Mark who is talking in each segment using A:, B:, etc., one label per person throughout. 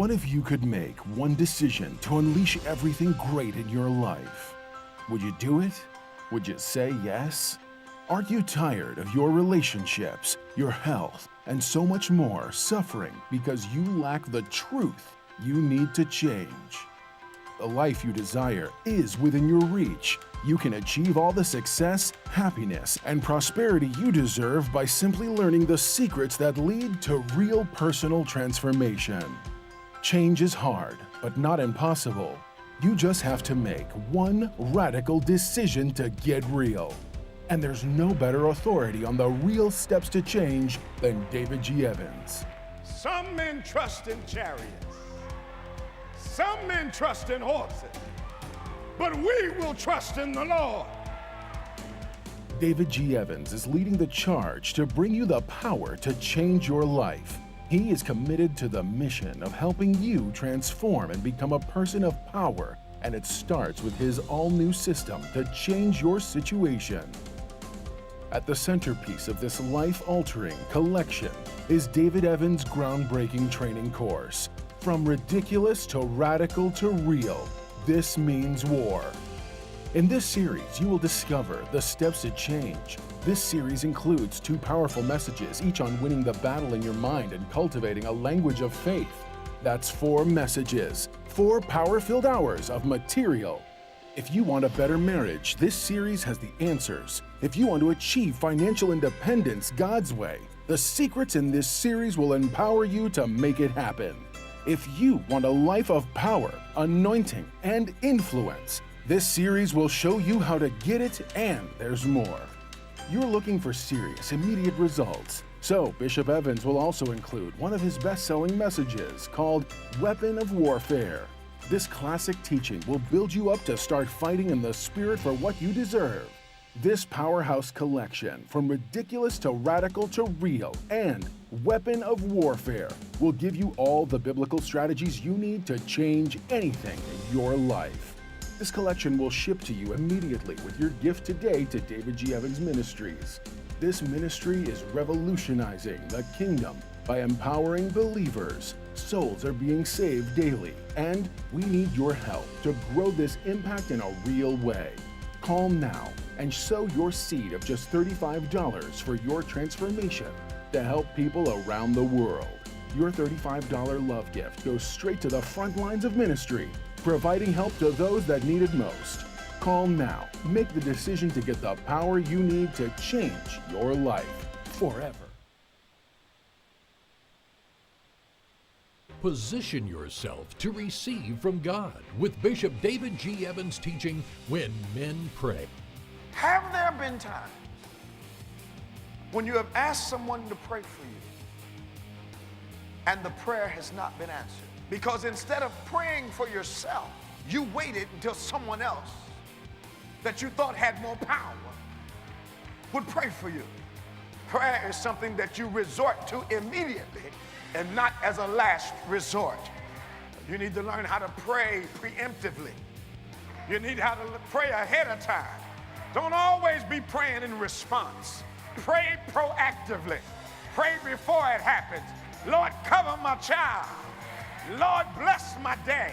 A: What if you could make one decision to unleash everything great in your life? Would you do it? Would you say yes? Aren't you tired of your relationships, your health, and so much more suffering because you lack the truth you need to change? The life you desire is within your reach. You can achieve all the success, happiness, and prosperity you deserve by simply learning the secrets that lead to real personal transformation. Change is hard, but not impossible. You just have to make one radical decision to get real. And there's no better authority on the real steps to change than David G. Evans.
B: Some men trust in chariots. Some men trust in horses. But we will trust in the Lord.
A: David G. Evans is leading the charge to bring you the power to change your life. He is committed to the mission of helping you transform and become a person of power, and it starts with his all-new system to change your situation. At the centerpiece of this life-altering collection is David Evans' groundbreaking training course. From ridiculous to radical to real, this means war. In this series, you will discover the steps to change. This series includes 2 powerful messages, each on winning the battle in your mind and cultivating a language of faith. That's 4 messages, 4 power-filled hours of material. If you want a better marriage, this series has the answers. If you want to achieve financial independence God's way, the secrets in this series will empower you to make it happen. If you want a life of power, anointing, and influence, this series will show you how to get it, and there's more. You're looking for serious, immediate results. So Bishop Evans will also include one of his best-selling messages called Weapon of Warfare. This classic teaching will build you up to start fighting in the spirit for what you deserve. This powerhouse collection, from ridiculous to radical to real, and Weapon of Warfare, will give you all the biblical strategies you need to change anything in your life. This collection will ship to you immediately with your gift today to David G. Evans Ministries. This ministry is revolutionizing the kingdom by empowering believers. Souls are being saved daily, and we need your help to grow this impact in a real way. Call now and sow your seed of just $35 for your transformation to help people around the world. Your $35 love gift goes straight to the front lines of ministry, providing help to those that need it most. Call now. Make the decision to get the power you need to change your life forever.
C: Position yourself to receive from God with Bishop David G. Evans teaching When Men Pray.
B: Have there been times when you have asked someone to pray for you and the prayer has not been answered? Because instead of praying for yourself, you waited until someone else that you thought had more power would pray for you. Prayer is something that you resort to immediately and not as a last resort. You need to learn how to pray preemptively. You need how to pray ahead of time. Don't always be praying in response. Pray proactively. Pray before it happens. Lord, cover my child. Lord, bless my day.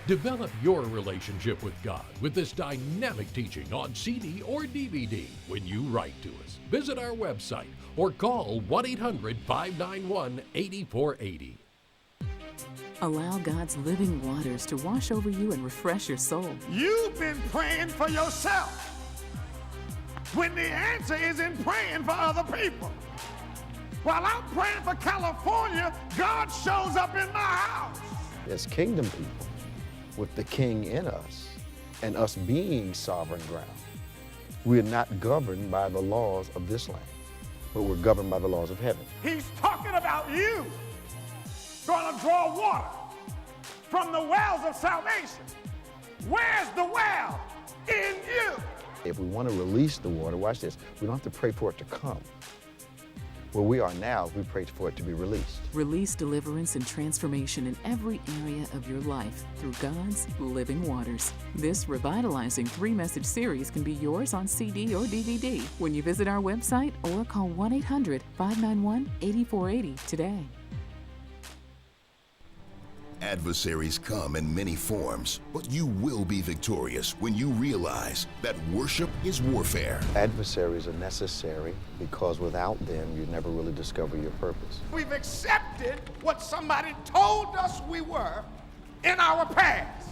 C: Develop your relationship with God with this dynamic teaching on CD or DVD when you write to us. Visit our website or call 1-800-591-8480.
D: Allow God's living waters to wash over you and refresh your soul.
B: You've been praying for yourself when the answer is in praying for other people. While I'm praying for California, God shows up in my house.
E: As kingdom people, with the king in us and us being sovereign ground, we're not governed by the laws of this land, but we're governed by the laws of heaven.
B: He's talking about you going to draw water from the wells of salvation. Where's the well? In you.
E: If we want to release the water, watch this, we don't have to pray for it to come. Where we are now, we pray for it to be released.
D: Release deliverance and transformation in every area of your life through God's living waters. This revitalizing 3-message series can be yours on CD or DVD when you visit our website or call 1-800-591-8480 today.
F: Adversaries come in many forms, but you will be victorious when you realize that worship is warfare.
E: Adversaries are necessary because without them, you never really discover your purpose.
B: We've accepted what somebody told us we were in our past.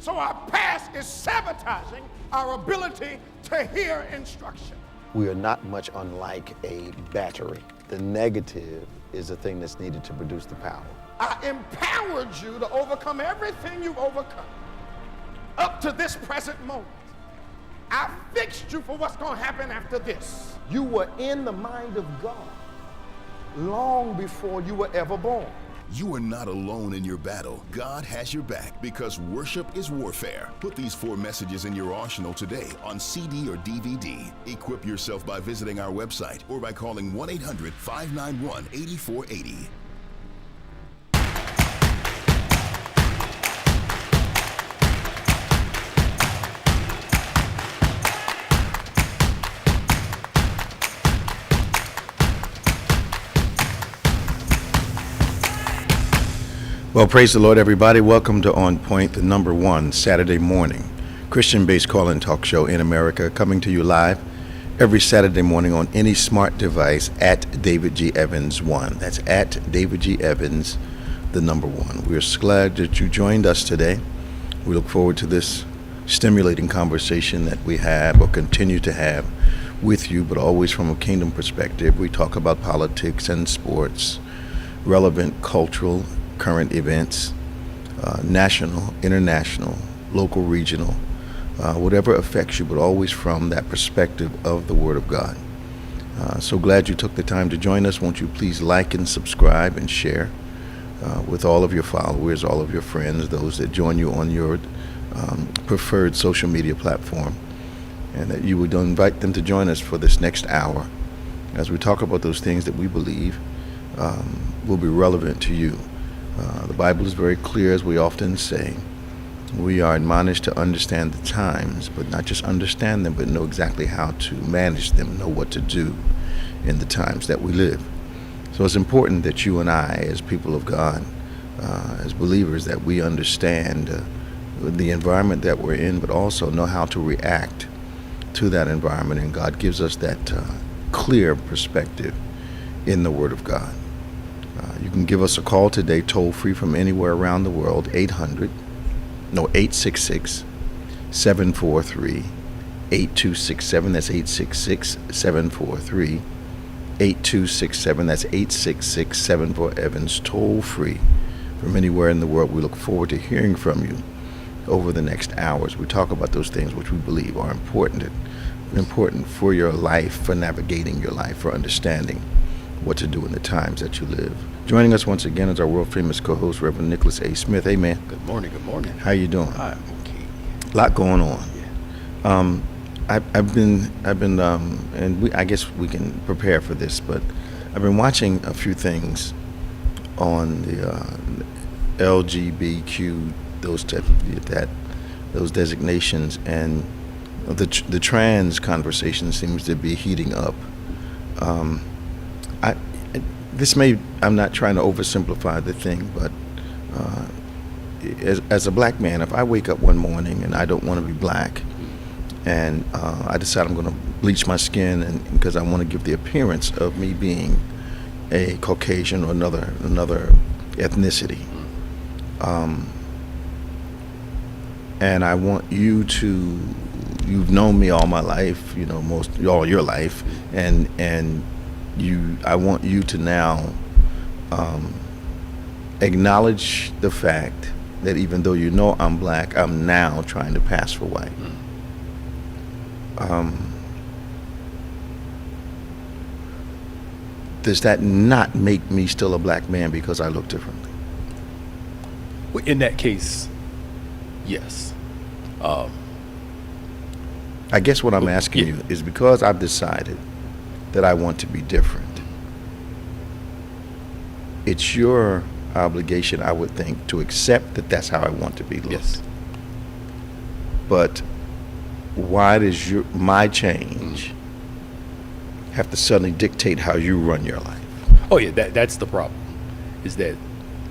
B: So our past is sabotaging our ability to hear instruction.
E: We are not much unlike a battery. The negative is the thing that's needed to produce the power.
B: I empowered you to overcome everything you've overcome up to this present moment. I fixed you for what's going to happen after this. You were in the mind of God long before you were ever born.
F: You are not alone in your battle. God has your back because worship is warfare. Put these 4 messages in your arsenal today on CD or DVD. Equip yourself by visiting our website or by calling 1-800-591-8480.
E: Well, praise the Lord, everybody. Welcome to On Point, the #1 Saturday morning Christian-based call-in talk show in America, coming to you live every Saturday morning on any smart device at David G. Evans 1. That's at David G. Evans, the #1. We're so glad that you joined us today. We look forward to this stimulating conversation that we have or continue to have with you, but always from a kingdom perspective. We talk about politics and sports, relevant cultural current events, national, international, local, regional, whatever affects you, but always from that perspective of the Word of God. So glad you took the time to join us. Won't you please like and subscribe and share with all of your followers, all of your friends, those that join you on your preferred social media platform, and that you would invite them to join us for this next hour as we talk about those things that we believe will be relevant to you. The Bible is very clear, as we often say. We are admonished to understand the times, but not just understand them, but know exactly how to manage them, know what to do in the times that we live. So it's important that you and I, as people of God, as believers, that we understand the environment that we're in, but also know how to react to that environment. And God gives us that clear perspective in the Word of God. You can give us a call today, toll free from anywhere around the world, 866-743-8267. That's 866-743-8267. That's 866-74-EVANS, toll free from anywhere in the world. We look forward to hearing from you over the next hours. We talk about those things which we believe are important for your life, for navigating your life, for understanding what to do in the times that you live. Joining us once again is our world-famous co-host, Reverend Nicholas A. Smith. Hey, man.
G: Good morning. Good morning.
E: How you doing?
G: I'm okay.
E: A lot going on.
G: Yeah.
E: I've been, and I guess we can prepare for this, but I've been watching a few things on the LGBTQ, those designations, and the trans conversation seems to be heating up. I'm not trying to oversimplify the thing, but as a black man, if I wake up one morning and I don't want to be black, and I decide I'm going to bleach my skin, and because I want to give the appearance of me being a Caucasian or another ethnicity, and I want you to, you've known me all my life, all your life, and I want you to now acknowledge the fact that even though you know I'm black, I'm now trying to pass for white. Does that not make me still a black man because I look differently?
G: Well, in that case, yes.
E: I guess what I'm asking you is, because I've decided that I want to be different, it's your obligation, I would think, to accept that that's how I want to be looked.
G: Yes.
E: But why does my change have to suddenly dictate how you run your life?
G: Oh yeah, that's the problem. Is that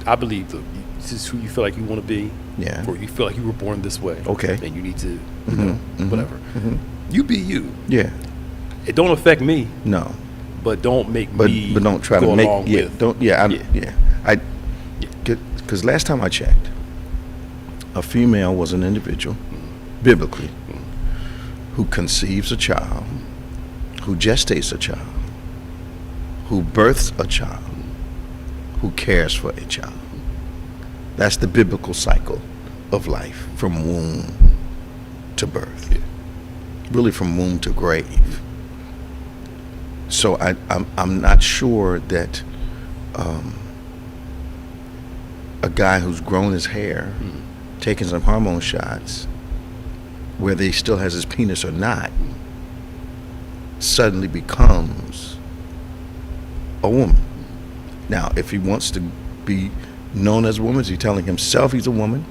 G: I believe this is who you feel like you want to be.
E: Yeah.
G: Or you feel like you were born this way.
E: Okay.
G: And you need to, you know, whatever. You be you.
E: Yeah.
G: It don't affect me.
E: No.
G: But don't make
E: But
G: me
E: don't try
G: go
E: to make.
G: along
E: Yeah.
G: with.
E: Don't. Yeah. Because last time I checked, a female was an individual, biblically, who conceives a child, who gestates a child, who births a child, who cares for a child. That's the biblical cycle of life, from womb to birth. Really from womb to grave. So I'm not sure that a guy who's grown his hair, taking some hormone shots, whether he still has his penis or not, suddenly becomes a woman. Now, if he wants to be known as a woman, is he telling himself he's a woman?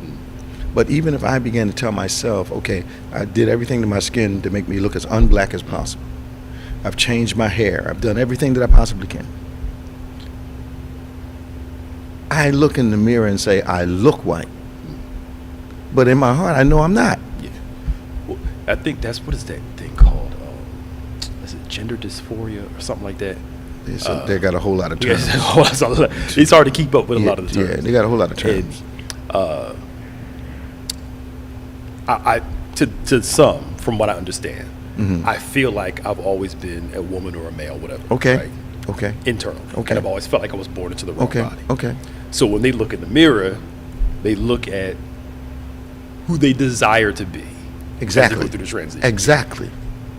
E: But even if I began to tell myself, okay, I did everything to my skin to make me look as unblack as possible. I've changed my hair. I've done everything that I possibly can. I look in the mirror and say, I look white. But in my heart, I know I'm not.
G: Yeah. Well, I think that's, what is that thing called? Is it gender dysphoria or something like that?
E: They got a whole lot of terms.
G: It's hard to keep up with a lot of the terms.
E: Yeah, they got a whole lot of terms.
G: And, to some, from what I understand, I feel like I've always been a woman or a male, whatever.
E: Okay.
G: Right?
E: Okay.
G: Internally.
E: Okay.
G: And I've always felt like I was born into the wrong
E: Okay.
G: body.
E: Okay.
G: So when they look in the mirror, they look at who they desire to be.
E: Exactly.
G: As they go through the transition.
E: Exactly.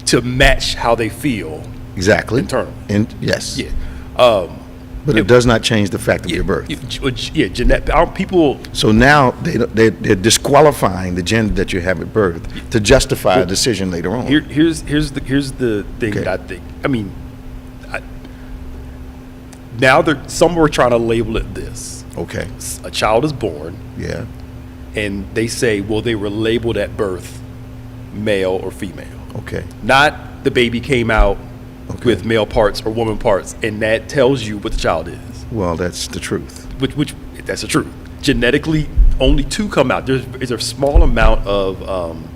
G: To match how they feel.
E: Exactly.
G: Internally.
E: Yes.
G: Yeah.
E: But it does not change the fact of your birth.
G: People.
E: So now they're disqualifying the gender that you have at birth to justify a decision later on.
G: Here's the thing that I think. I mean, now some were trying to label it this.
E: Okay.
G: A child is born.
E: Yeah.
G: And they say, well, they were labeled at birth male or female.
E: Okay.
G: Not the baby came out with male parts or woman parts, and that tells you what the child is.
E: Well, that's the truth.
G: Which that's the truth. Genetically, only two come out. There's a small amount of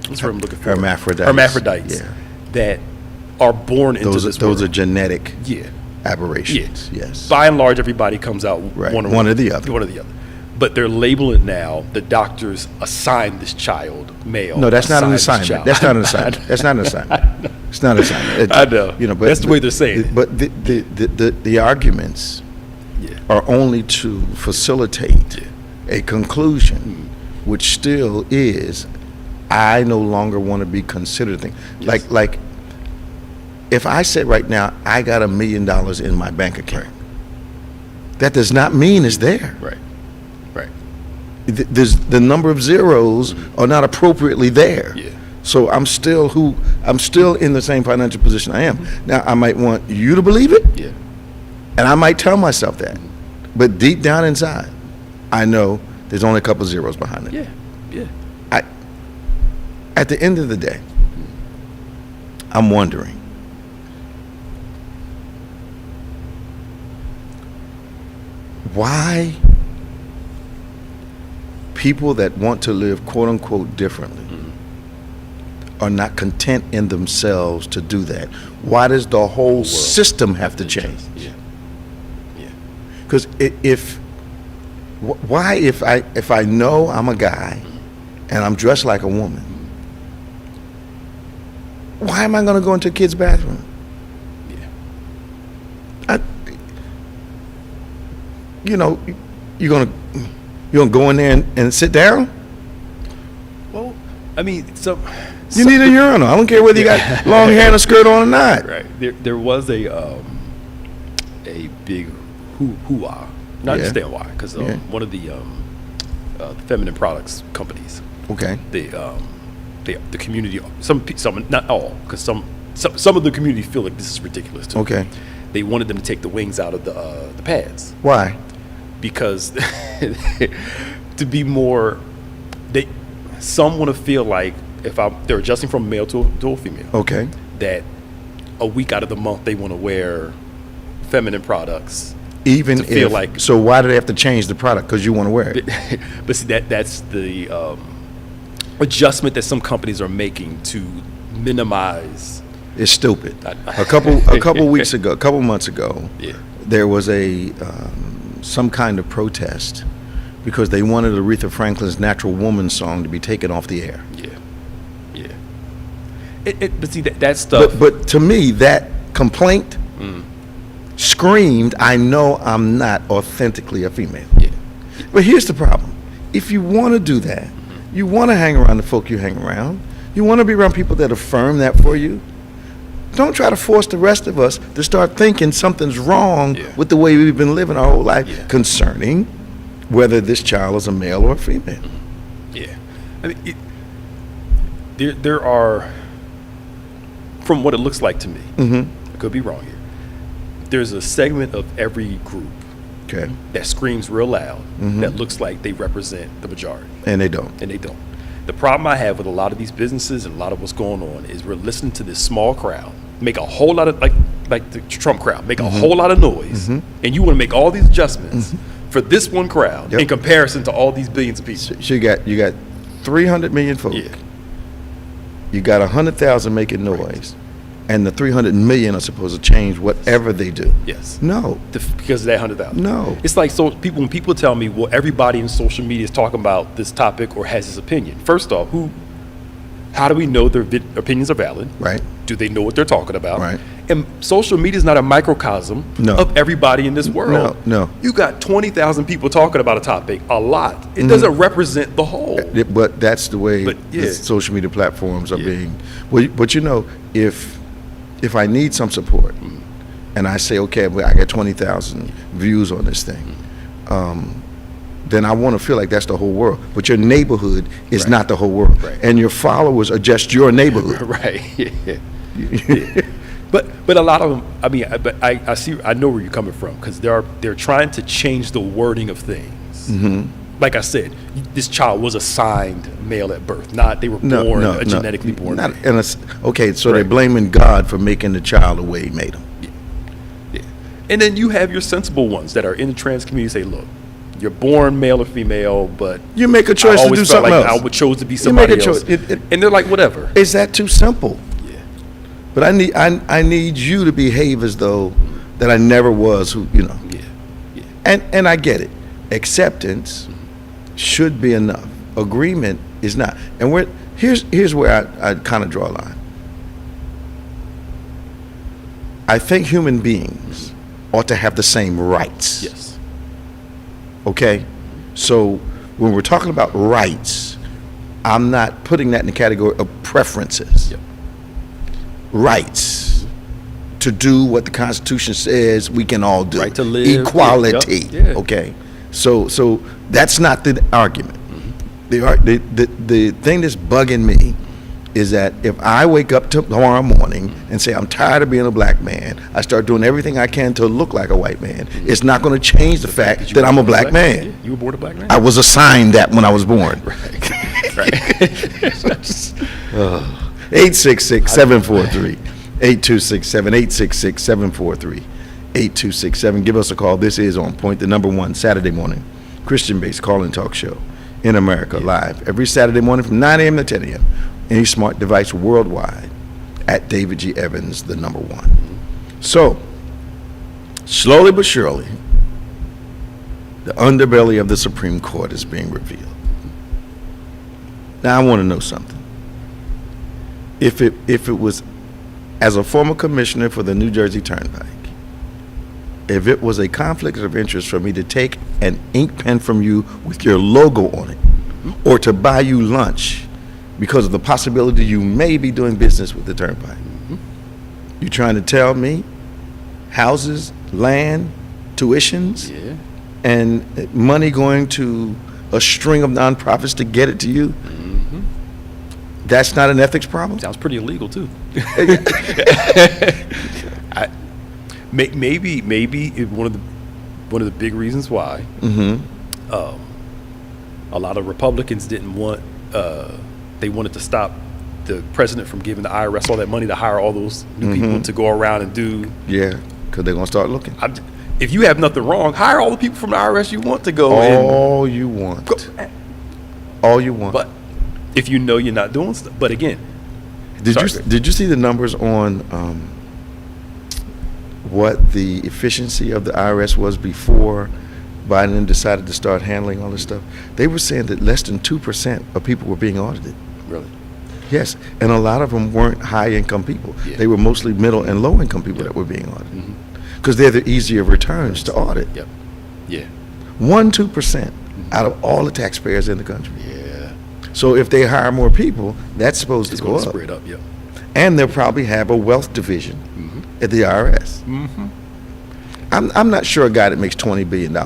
G: what's the word I'm looking for? Hermaphrodites.
E: Yeah.
G: That are born into this world.
E: Those are genetic
G: Yeah.
E: aberrations.
G: Yeah.
E: Yes.
G: By and large, everybody comes out
E: Right.
G: one
E: or the other.
G: One or the other. But they're labeling now. The doctors assign this child male.
E: No, that's not an
G: assign this
E: assignment.
G: child.
E: That's not an assignment. That's not an assignment. It's not an assignment.
G: I know.
E: You know, but
G: that's the way they're saying it.
E: But the arguments are only to facilitate a conclusion, which still is, I no longer want to be considered a thing.
G: Yes.
E: Like, if I said right now, I got $1 million in my bank account, that does not mean it's there.
G: Right. Right.
E: There's the number of zeros are not appropriately there.
G: Yeah.
E: So I'm still in the same financial position I am. Now I might want you to believe it.
G: Yeah.
E: And I might tell myself that. But deep down inside, I know there's only a couple zeros behind it.
G: Yeah. Yeah.
E: At the end of the day, I'm wondering, why people that want to live quote unquote differently are not content in themselves to do that. Why does the whole system have to change?
G: Yeah. Yeah.
E: Because if I know I'm a guy and I'm dressed like a woman, why am I going to go into a kid's bathroom?
G: Yeah.
E: You're gonna go in there and sit down?
G: Well, I mean,
E: you need a urinal. I don't care whether you got long hair and a skirt on or not.
G: Right. There was a big hoo-ah. I understand why, because one of the feminine products companies.
E: Okay.
G: The community, some not all, because some of the community feel like this is ridiculous too.
E: Okay.
G: They wanted them to take the wings out of the pads.
E: Why?
G: Because to be more, some want to feel like they're adjusting from a male to a female.
E: Okay.
G: That a week out of the month they want to wear feminine products,
E: Even
G: to feel
E: if,
G: like.
E: so why do they have to change the product? Because you want to wear it.
G: But see, that's the adjustment that some companies are making to minimize.
E: It's stupid. A couple weeks ago, a couple months ago, there was some kind of protest because they wanted Aretha Franklin's "Natural Woman" song to be taken off the air.
G: But see, that stuff.
E: But to me, that complaint screamed, "I know I'm not authentically a female." But here's the problem: if you want to do that, you want to hang around the folk you hang around, you want to be around people that affirm that for you. Don't try to force the rest of us to start thinking something's wrong with the way we've been living our whole life concerning whether this child is a male or a female.
G: I mean, there are, from what it looks like to me, I could be wrong here, there's a segment of every group that screams real loud that looks like they represent the majority.
E: And they don't.
G: The problem I have with a lot of these businesses and a lot of what's going on is we're listening to this small crowd make a whole lot of, like the Trump crowd, make a whole lot of noise, and you want to make all these adjustments for this one crowd in comparison to all these billions of people.
E: So you got 300 million folk. You got 100,000 making noise, and the 300 million are supposed to change whatever they do. No.
G: Because of that 100,000.
E: No.
G: It's like, so when people tell me, well, everybody in social media is talking about this topic or has this opinion. First off, how do we know their opinions are valid?
E: Right.
G: Do they know what they're talking about?
E: Right.
G: And social media is not a microcosm of everybody in this world.
E: No.
G: You got 20,000 people talking about a topic, a lot. It doesn't represent the whole.
E: But that's the way the social media platforms are being. But you know, if I need some support, and I say, okay, I got 20,000 views on this thing, then I want to feel like that's the whole world. But your neighborhood is not the whole world, and your followers are just your neighborhood.
G: But a lot of them, I mean, but I see, I know where you're coming from, because they're trying to change the wording of things. Like I said, this child was assigned male at birth, not they were genetically born.
E: Okay, so they're blaming God for making the child the way He made him.
G: And then you have your sensible ones that are in the trans community say, look, you're born male or female, but
E: you make a choice to do something else.
G: I chose to be somebody else. And they're like, whatever.
E: Is that too simple? But I need you to behave as though that I never was who, you know. And I get it. Acceptance should be enough. Agreement is not. And here's where I kind of draw a line. I think human beings ought to have the same rights. Okay? So when we're talking about rights, I'm not putting that in the category of preferences. Rights to do what the Constitution says we can all do.
G: Right to live.
E: Equality. Okay? So that's not the argument. The thing that's bugging me is that if I wake up tomorrow morning and say I'm tired of being a black man, I start doing everything I can to look like a white man, it's not going to change the fact that I'm a black man.
G: You were born a black man?
E: I was assigned that when I was born. 866-743-8267, 866-743-8267. Give us a call. This is On Point, the #1 Saturday morning Christian-based call-in talk show in America, live every Saturday morning from 9 a.m. to 10 a.m. Any smart device worldwide at David G. Evans, the #1. So, slowly but surely, the underbelly of the Supreme Court is being revealed. Now, I want to know something. If it was, as a former commissioner for the New Jersey Turnpike, if it was a conflict of interest for me to take an ink pen from you with your logo on it, or to buy you lunch because of the possibility you may be doing business with the Turnpike, you trying to tell me houses, land, tuitions, and money going to a string of nonprofits to get it to you? That's not an ethics problem?
G: Sounds pretty illegal too. Maybe one of the big reasons why a lot of Republicans didn't want they wanted to stop the president from giving the IRS all that money to hire all those new people to go around and do.
E: Yeah, because they're gonna start looking.
G: if you have nothing wrong, hire all the people from the IRS you want to go.
E: All you want. All you want.
G: But if you know you're not doing stuff. But again,
E: did you see the numbers on what the efficiency of the IRS was before Biden decided to start handling all this stuff? They were saying that less than 2% of people were being audited.
G: Really?
E: Yes, and a lot of them weren't high-income people. Yeah. They were mostly middle and low-income people that were being audited because they're the easier returns to audit.
G: Yep. Yeah.
E: 1-2% out of all the taxpayers in the country.
G: Yeah.
E: So if they hire more people, that's supposed to go up.
G: Spread up. Yep.
E: And they'll probably have a wealth division at the IRS. I'm not sure a guy that makes $20 billion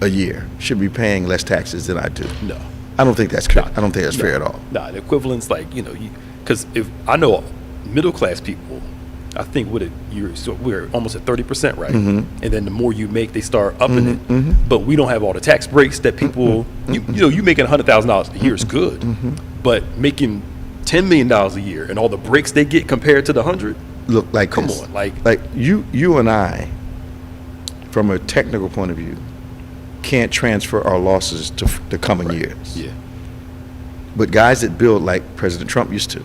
E: a year should be paying less taxes than I do.
G: No.
E: I don't think that's fair. I don't think that's fair at all.
G: Nah, the equivalent's like, because if I know middle class people, I think we're almost at 30%, right? And then the more you make, they start upping it. But we don't have all the tax breaks that people, you making $100,000 a year is good, but making $10 million a year and all the breaks they get compared to the 100.
E: Look, like
G: come
E: this.
G: on, like
E: you and I, from a technical point of view, can't transfer our losses to the coming years.
G: Yeah.
E: But guys that build like President Trump used to,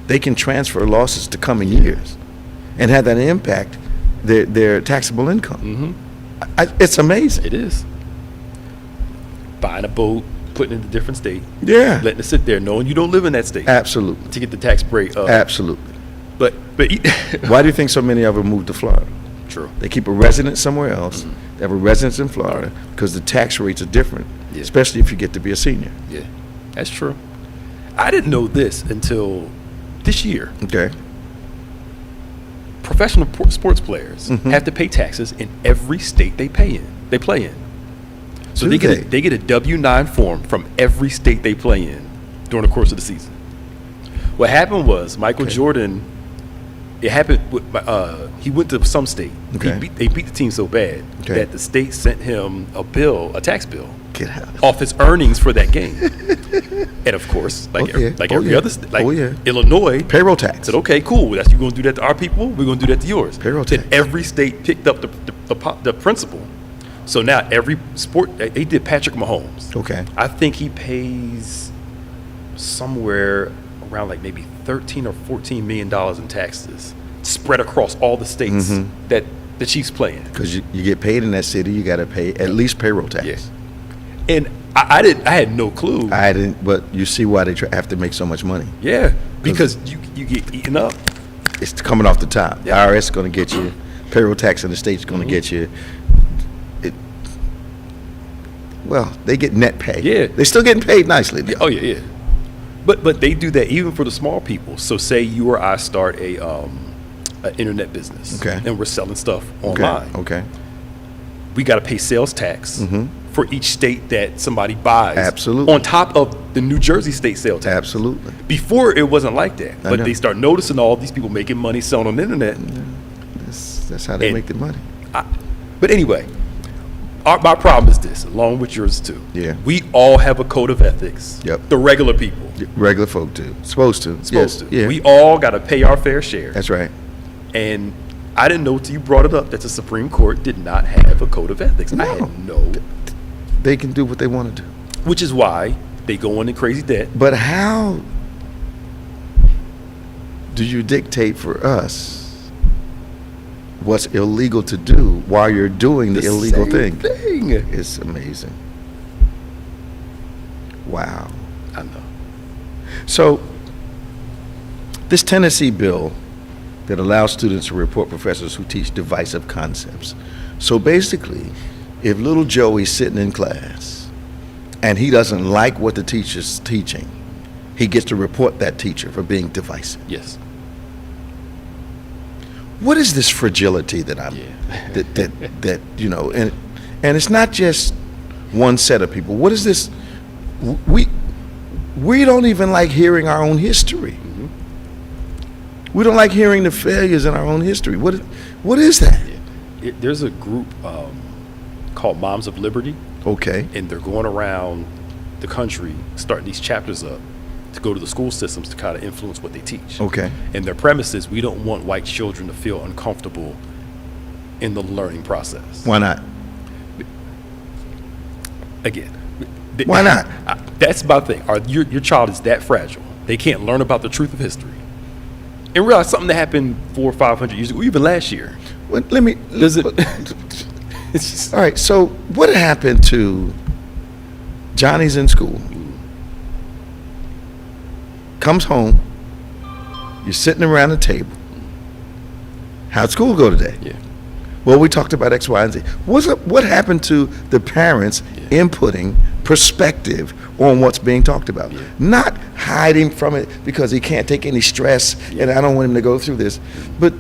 E: they can transfer losses to coming years and have that impact their taxable income. It's amazing.
G: It is. Buying a boat, putting it in a different state.
E: Yeah.
G: Letting it sit there, knowing you don't live in that state.
E: Absolutely.
G: To get the tax break up.
E: Absolutely.
G: But
E: why do you think so many of them move to Florida?
G: True.
E: They keep a residence somewhere else. They have a residence in Florida because the tax rates are different, especially if you get to be a senior.
G: Yeah, that's true. I didn't know this until this year.
E: Okay.
G: Professional sports players have to pay taxes in every state they play in. So they get a W-9 form from every state they play in during the course of the season. What happened was Michael Jordan. It happened. He went to some state.
E: Okay.
G: They beat the team so bad that the state sent him a tax bill,
E: Get out.
G: off his earnings for that game. And of course, every other state, Illinois,
E: payroll tax.
G: Said, okay, cool. That's you going to do that to our people. We're going to do that to yours.
E: Payroll tax.
G: Then every state picked up the principle. So now every sport they did Patrick Mahomes.
E: Okay.
G: I think he pays somewhere around like maybe $13 or $14 million in taxes spread across all the states that the Chiefs play in.
E: Because you get paid in that city, you got to pay at least payroll tax.
G: Yes. And I had no clue.
E: I didn't, but you see why they have to make so much money.
G: Yeah, because you get eaten up.
E: It's coming off the top. The IRS is going to get you. Payroll tax in the state's going to get you. Well, they get net pay.
G: Yeah.
E: They're still getting paid nicely.
G: Yeah, oh, yeah. But they do that even for the small people. So say you or I start an internet business.
E: Okay.
G: And we're selling stuff online.
E: Okay.
G: We got to pay sales tax for each state that somebody buys.
E: Absolutely.
G: On top of the New Jersey state sales tax.
E: Absolutely.
G: Before it wasn't like that. But they start noticing all these people making money selling on the internet.
E: That's how they make the money.
G: But anyway, my problem is this, along with yours too.
E: Yeah.
G: We all have a code of ethics.
E: Yep.
G: The regular people.
E: Regular folk do. Supposed to.
G: Yeah. We all got to pay our fair share.
E: That's right.
G: And I didn't know till you brought it up that the Supreme Court did not have a code of ethics.
E: No.
G: I had no.
E: They can do what they want to do.
G: Which is why they go into crazy debt.
E: But how do you dictate for us what's illegal to do while you're doing the illegal thing? It's amazing. Wow.
G: I know.
E: So this Tennessee bill that allows students to report professors who teach divisive concepts. So basically, if little Joey's sitting in class and he doesn't like what the teacher's teaching, he gets to report that teacher for being divisive.
G: Yes.
E: What is this fragility that that you know, and it's not just one set of people. What is this? We don't even like hearing our own history. We don't like hearing the failures in our own history. What is that?
G: There's a group called Moms of Liberty.
E: Okay.
G: And they're going around the country starting these chapters up to go to the school systems to kind of influence what they teach.
E: Okay.
G: And their premise is we don't want white children to feel uncomfortable in the learning process.
E: Why not?
G: Again,
E: Why not?
G: That's about the thing. Your child is that fragile. They can't learn about the truth of history and realize something that happened 400 or 500 years ago, even last year.
E: Well,
G: Does it? It's just,
E: all right, so what happened to Johnny's in school, comes home, you're sitting around the table. How'd school go today?
G: yeah.
E: Well, we talked about X, Y, and Z. What happened to the parents inputting perspective on what's being talked about?
G: Yeah.
E: Not hiding from it because he can't take any stress and I don't want him to go through this. But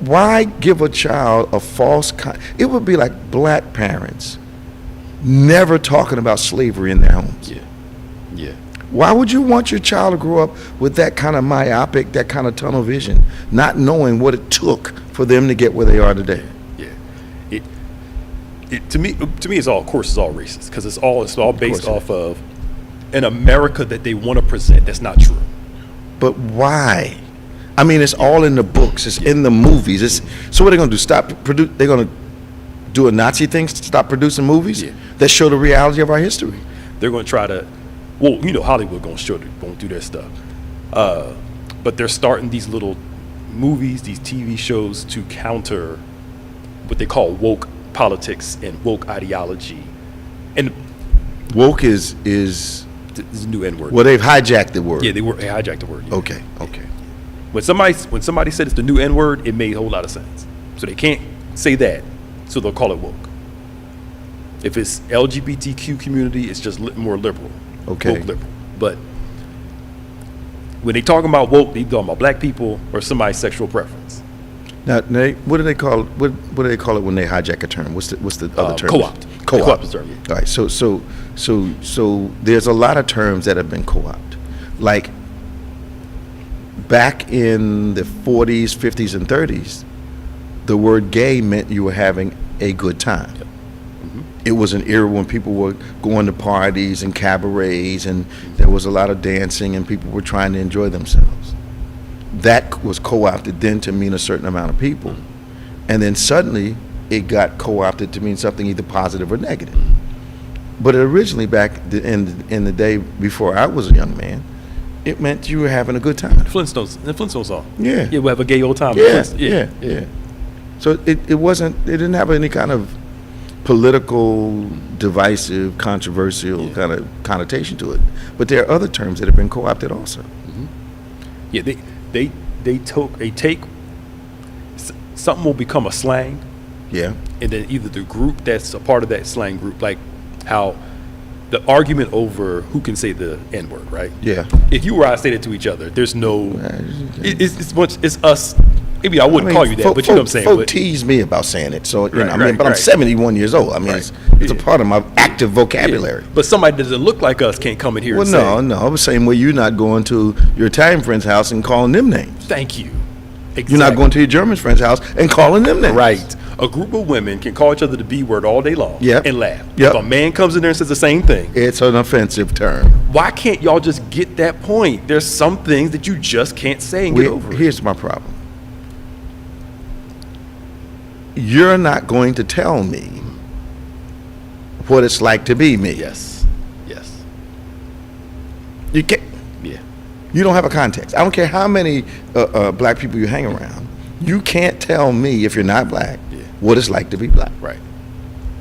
E: why give a child a false it would be like black parents never talking about slavery in their homes.
G: Yeah. Yeah.
E: Why would you want your child to grow up with that kind of myopic, that kind of tunnel vision, not knowing what it took for them to get where they are today?
G: Yeah. To me, it's all, of course, it's all racist because it's all based off of an America that they want to present that's not true.
E: But why? I mean, it's all in the books. It's in the movies. So what are they going to do? They're going to do a Nazi thing to stop producing movies that show the reality of our history?
G: They're going to try to, well, you know, Hollywood going to do their stuff. But they're starting these little movies, these TV shows to counter what they call woke politics and woke ideology. And
E: woke is
G: this is a new N-word.
E: Well, they've hijacked the word.
G: Yeah, they hijacked the word. Yeah.
E: Okay.
G: When somebody said it's the new N-word, it made a whole lot of sense. So they can't say that, so they'll call it woke. If it's LGBTQ community, it's just more liberal.
E: Okay.
G: Woke liberal. But when they talking about woke, they talking about black people or somebody's sexual preference.
E: Now, what do they call it? What do they call it when they hijack a term? What's the other term?
G: Co-opt. Co-opt the term. Yeah.
E: All right. So there's a lot of terms that have been co-opted. Like back in the 40s, 50s, and 30s, the word gay meant you were having a good time.
G: Yep. Mm-hmm.
E: It was an era when people were going to parties and cabarets, and there was a lot of dancing, and people were trying to enjoy themselves. That was co-opted then to mean a certain amount of people. And then suddenly it got co-opted to mean something either positive or negative. But originally back in the day before I was a young man, it meant you were having a good time.
G: The Flintstones song.
E: Yeah.
G: Yeah, we'll have a gay old time.
E: Yeah. So it didn't have any kind of political, divisive, controversial kind of connotation to it. But there are other terms that have been co-opted also.
G: Mm-hmm. Yeah, they take something will become a slang.
E: Yeah.
G: And then either the group that's a part of that slang group, like how the argument over who can say the N-word, right?
E: Yeah.
G: If you or I say that to each other, there's no, it's us. Maybe I wouldn't call you that, but you know what I'm saying.
E: Folk tease me about saying it, so
G: Right,
E: but I'm 71 years old. I mean, it's a part of my active vocabulary.
G: Yeah. But somebody that doesn't look like us can't come in here and say.
E: No. The same way you're not going to your Italian friend's house and calling them names.
G: Thank you. Exactly.
E: You're not going to your German friend's house and calling them names.
G: Right. A group of women can call each other the B word all day long and laugh.
E: Yep.
G: If a man comes in there and says the same thing,
E: it's an offensive term.
G: Why can't y'all just get that point? There's some things that you just can't say and get over.
E: Here's my problem. You're not going to tell me what it's like to be me.
G: Yes.
E: You can't.
G: Yeah.
E: You don't have a context. I don't care how many black people you hang around. You can't tell me, if you're not black, what it's like to be black.
G: Right.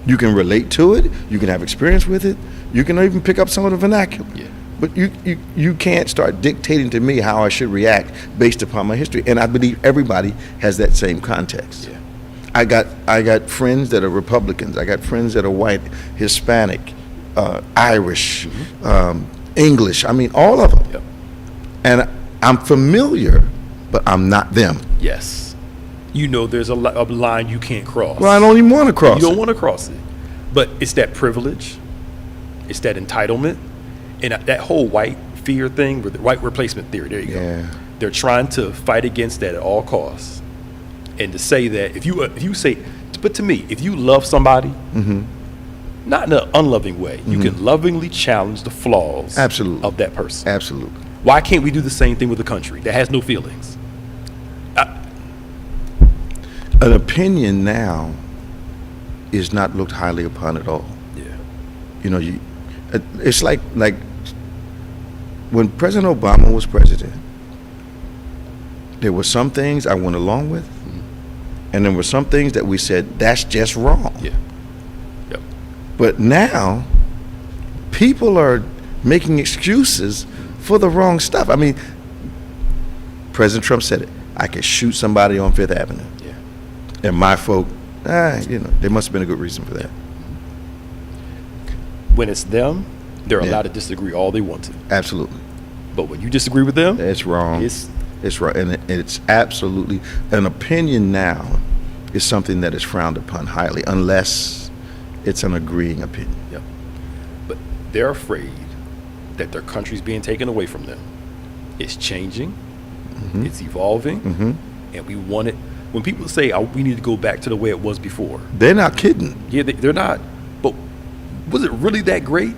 E: You can relate to it. You can have experience with it. You can even pick up some of the vernacular.
G: Yeah.
E: But you can't start dictating to me how I should react based upon my history. And I believe everybody has that same context.
G: Yeah.
E: I got friends that are Republicans. I got friends that are white, Hispanic, Irish, English. I mean, all of them.
G: Yep.
E: And I'm familiar, but I'm not them.
G: Yes. You know there's a line you can't cross.
E: Well, I don't even want to cross it.
G: You don't want to cross it. But it's that privilege. It's that entitlement. And that whole white fear thing, with the white replacement theory, there you go. They're trying to fight against that at all costs. And to say that if you say, but to me, if you love somebody, not in an unloving way, you can lovingly challenge the flaws of that person.
E: Absolutely.
G: Why can't we do the same thing with a country that has no feelings?
E: an opinion now is not looked highly upon at all.
G: Yeah.
E: You know, it's like when President Obama was president, there were some things I went along with, and there were some things that we said, that's just wrong.
G: Yeah. Yep.
E: But now, people are making excuses for the wrong stuff. I mean, President Trump said it. I could shoot somebody on Fifth Avenue.
G: Yeah.
E: And my folk, there must have been a good reason for that.
G: When it's them, they're
E: Yeah.
G: allowed to disagree all they want to.
E: Absolutely.
G: But when you disagree with them,
E: It's wrong. It's right. And it's absolutely, an opinion now is something that is frowned upon highly, unless it's an agreeing opinion.
G: Yep. But they're afraid that their country's being taken away from them. It's changing. It's evolving. And we want it. When people say, we need to go back to the way it was before.
E: They're not kidding.
G: Yeah, they're not. But was it really that great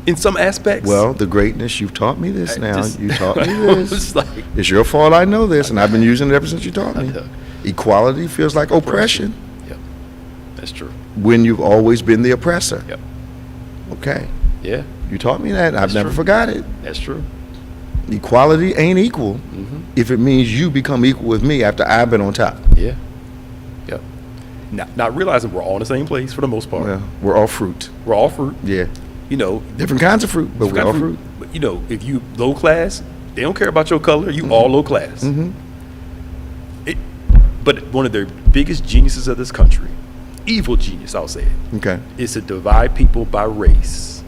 G: in some aspects?
E: Well, the greatness, you've taught me this now.
G: just-
E: You taught me this.
G: It's like,
E: It's your fault I know this, and I've been using it ever since you taught me.
G: know.
E: Equality feels like oppression
G: Yep. That's true.
E: when you've always been the oppressor.
G: Yep.
E: Okay.
G: Yeah,
E: You taught me that. I've
G: That's
E: never
G: true.
E: forgot it.
G: that's true.
E: Equality ain't equal if it means you become equal with me after I've been on top.
G: Yeah. Yep. Not realizing we're all in the same place for the most part.
E: Well, we're all fruit.
G: We're all fruit.
E: Yeah.
G: You know,
E: Different kinds of fruit, but we're all fruit.
G: But you know, if you low class, they don't care about your color. You all low class. But one of their biggest geniuses of this country, evil genius, I'll say it,
E: Okay.
G: is to divide people by race,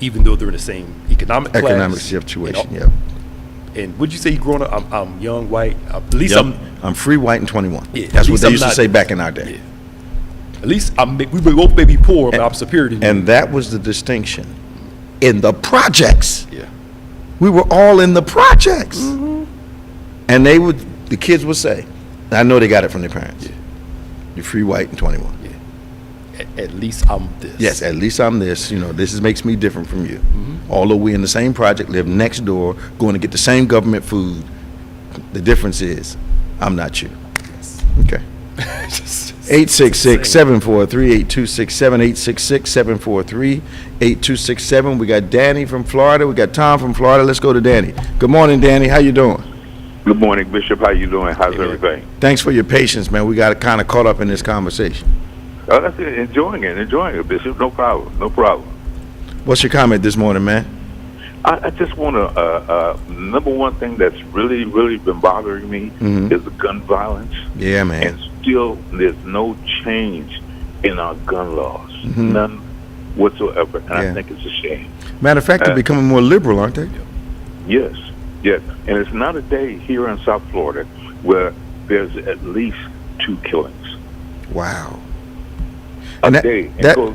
G: even though they're in the same economic class.
E: Economic situation,
G: And,
E: yeah.
G: and would you say you growing up? I'm young, white. At least
E: Yep. I'm free, white, and 21.
G: Yeah,
E: That's
G: at
E: what
G: least
E: they
G: I'm
E: used to
G: not-
E: say back in our day.
G: Yeah. At least we both may be poor, but I'm superior to you.
E: And that was the distinction. In the projects.
G: Yeah.
E: We were all in the projects. And the kids would say, I know they got it from their parents.
G: Yeah.
E: You're free, white, and 21.
G: At least I'm this.
E: Yes, at least I'm this. You know, makes me different from you. Although we're in the same project, live next door, going to get the same government food, the difference is I'm not you.
G: Yes.
E: Okay. 866-743-8267, 866-743-8267. We got Danny from Florida. We got Tom from Florida. Let's go to Danny. Good morning, Danny. How you doing?
H: Good morning, Bishop. How you doing? How's
G: Hey, man.
H: everything?
E: Thanks for your patience, man. We got kind of caught up in this conversation.
H: Oh, that's it. Enjoying it, Bishop. No problem.
E: What's your comment this morning, man?
H: I just want to, number one thing that's really been bothering me is the gun violence.
E: Yeah, man.
H: And still, there's no change in our gun laws. None whatsoever. And I think it's a shame.
E: Matter of fact, they're becoming more liberal, aren't they?
H: Yes. And it's not a day here in South Florida where there's at least 2 killings.
E: Wow.
H: A
E: And
H: day.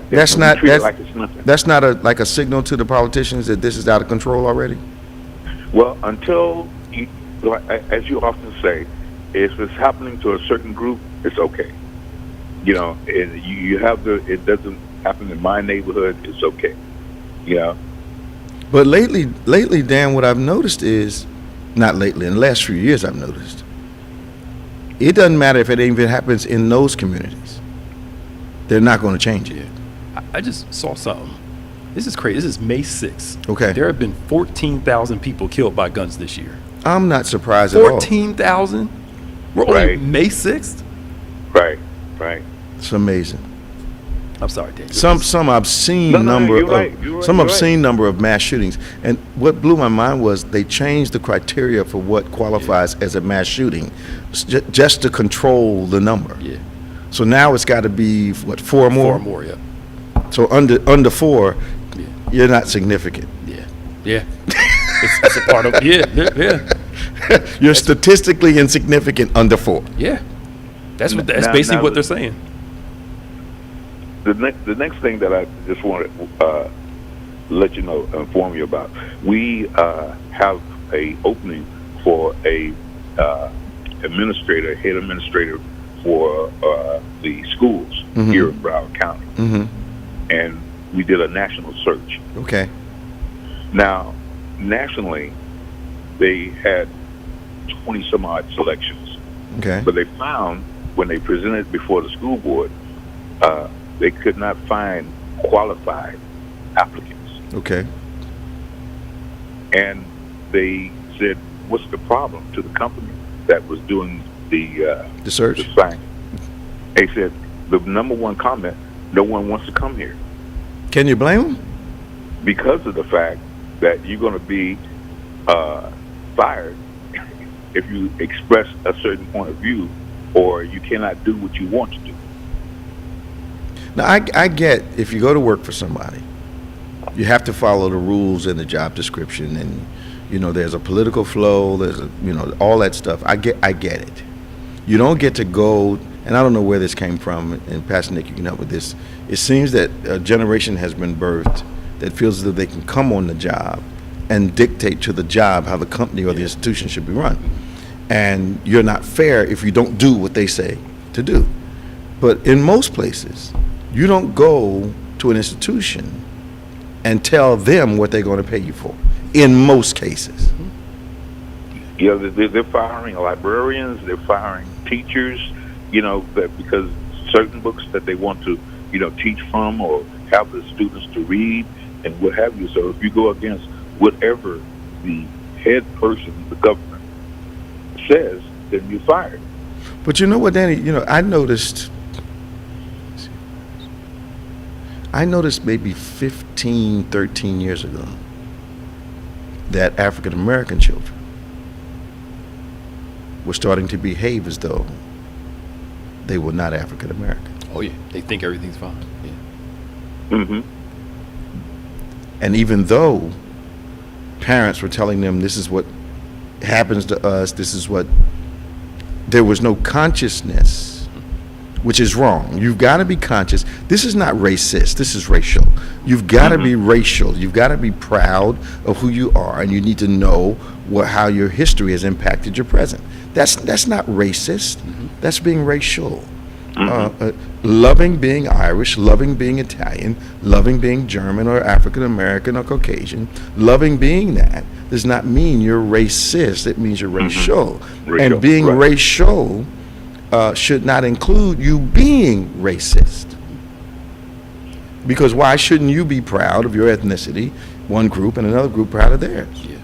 E: that's not
H: like it's nothing.
E: that's not a signal to the politicians that this is out of control already.
H: Well, until, as you often say, if it's happening to a certain group, it's okay. You know, and you have it doesn't happen in my neighborhood, it's okay. You know?
E: But lately, Dan, what I've noticed is, not lately, in the last few years I've noticed, it doesn't matter if it even happens in those communities. They're not going to change it.
G: I just saw something. This is crazy. This is May 6th.
E: Okay.
G: There have been 14,000 people killed by guns this year.
E: I'm not surprised at all.
G: 14,000? We're only
H: Right.
G: May 6th?
H: Right.
E: It's amazing.
G: I'm sorry, Dan.
E: Some obscene
H: No,
E: number
H: you're
E: of
H: right, you're right,
E: some
H: you're
E: obscene number of mass shootings. And what blew my mind was they changed the criteria for what qualifies as a mass shooting, just to control the number.
G: Yeah.
E: So now it's got to be what, 4 or more.
G: 4 or more, yeah.
E: So under 4,
G: Yeah.
E: you're not significant.
G: Yeah. It's a part of, yeah.
E: You're statistically insignificant under 4.
G: Yeah. That's
H: Now-
G: basically
H: now
G: what
H: the-
G: they're saying.
H: The next thing that I just want to let you know, inform you about, we have a opening for a head administrator for the schools here in Broward County. And we did a national search.
E: Okay.
H: Now, nationally, they had 20 some odd selections,
E: Okay.
H: but they found when they presented before the school board, they could not find qualified applicants.
E: Okay.
H: And they said, what's the problem to the company that was doing the
E: search?
H: The sign. They said, the number one comment, no one wants to come here.
E: Can you blame them?
H: Because of the fact that you're going to be fired if you express a certain point of view, or you cannot do what you want to do.
E: Now, I get if you go to work for somebody, you have to follow the rules in the job description, and there's a political flow, there's all that stuff. I get it. You don't get to go, and I don't know where this came from, and Pastor Nick, you can help with this. It seems that a generation has been birthed that feels as though they can come on the job and dictate to the job how the company or the institution should be run. And you're not fair if you don't do what they say to do. But in most places, you don't go to an institution and tell them what they're going to pay you for, in most cases.
H: Yeah, they're firing librarians, they're firing teachers, because certain books that they want to, teach from or have the students to read and what have you. So if you go against whatever the head person, the government, says, then you're fired.
E: But you know what, Danny? I noticed maybe 15, 13 years ago that African American children were starting to behave as though they were not African American.
G: Oh yeah, they think everything's fine. Yeah.
H: Mm-hmm.
E: And even though parents were telling them this is what happens to us, there was no consciousness, which is wrong. You've got to be conscious. This is not racist, this is racial. You've got to be racial. You've got to be proud of who you are, and you need to know how your history has impacted your present. That's not racist. That's being racial. Loving being Irish, loving being Italian, loving being German or African American or Caucasian, loving being that does not mean you're racist. It means you're racial. And being racial should not include you being racist. Because why shouldn't you be proud of your ethnicity, one group, and another group proud of theirs?
G: Yeah.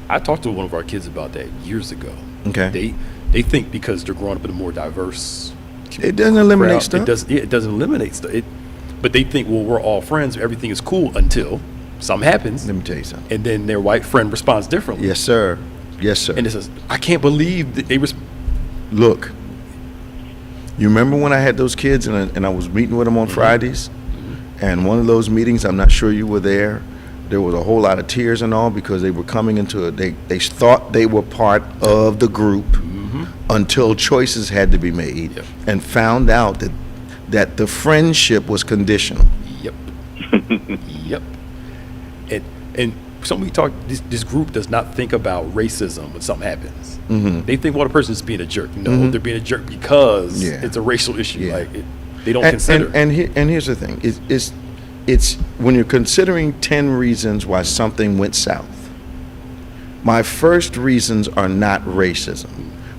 G: I talked to one of our kids about that years ago.
E: Okay.
G: They think because they're growing up in a more diverse
E: it doesn't eliminate stuff.
G: It doesn't eliminate stuff. But they think, well, we're all friends, everything is cool until something happens.
E: Let me tell you something.
G: And then their white friend responds differently.
E: Yes, sir. Yes, sir.
G: And it says, I can't believe that they
E: Look, you remember when I had those kids and I was meeting with them on Fridays? And one of those meetings, I'm not sure you were there, there was a whole lot of tears and all because they were coming into it. They thought they were part of the group until choices had to be made and found out that the friendship was conditional.
G: Yep. Yep. And somebody talk. This group does not think about racism when something happens. They think, well, the person is being a jerk. No, they're being a jerk because it's a racial issue. Like they don't consider.
E: And here's the thing: it's when you're considering 10 reasons why something went south. My first reasons are not racism,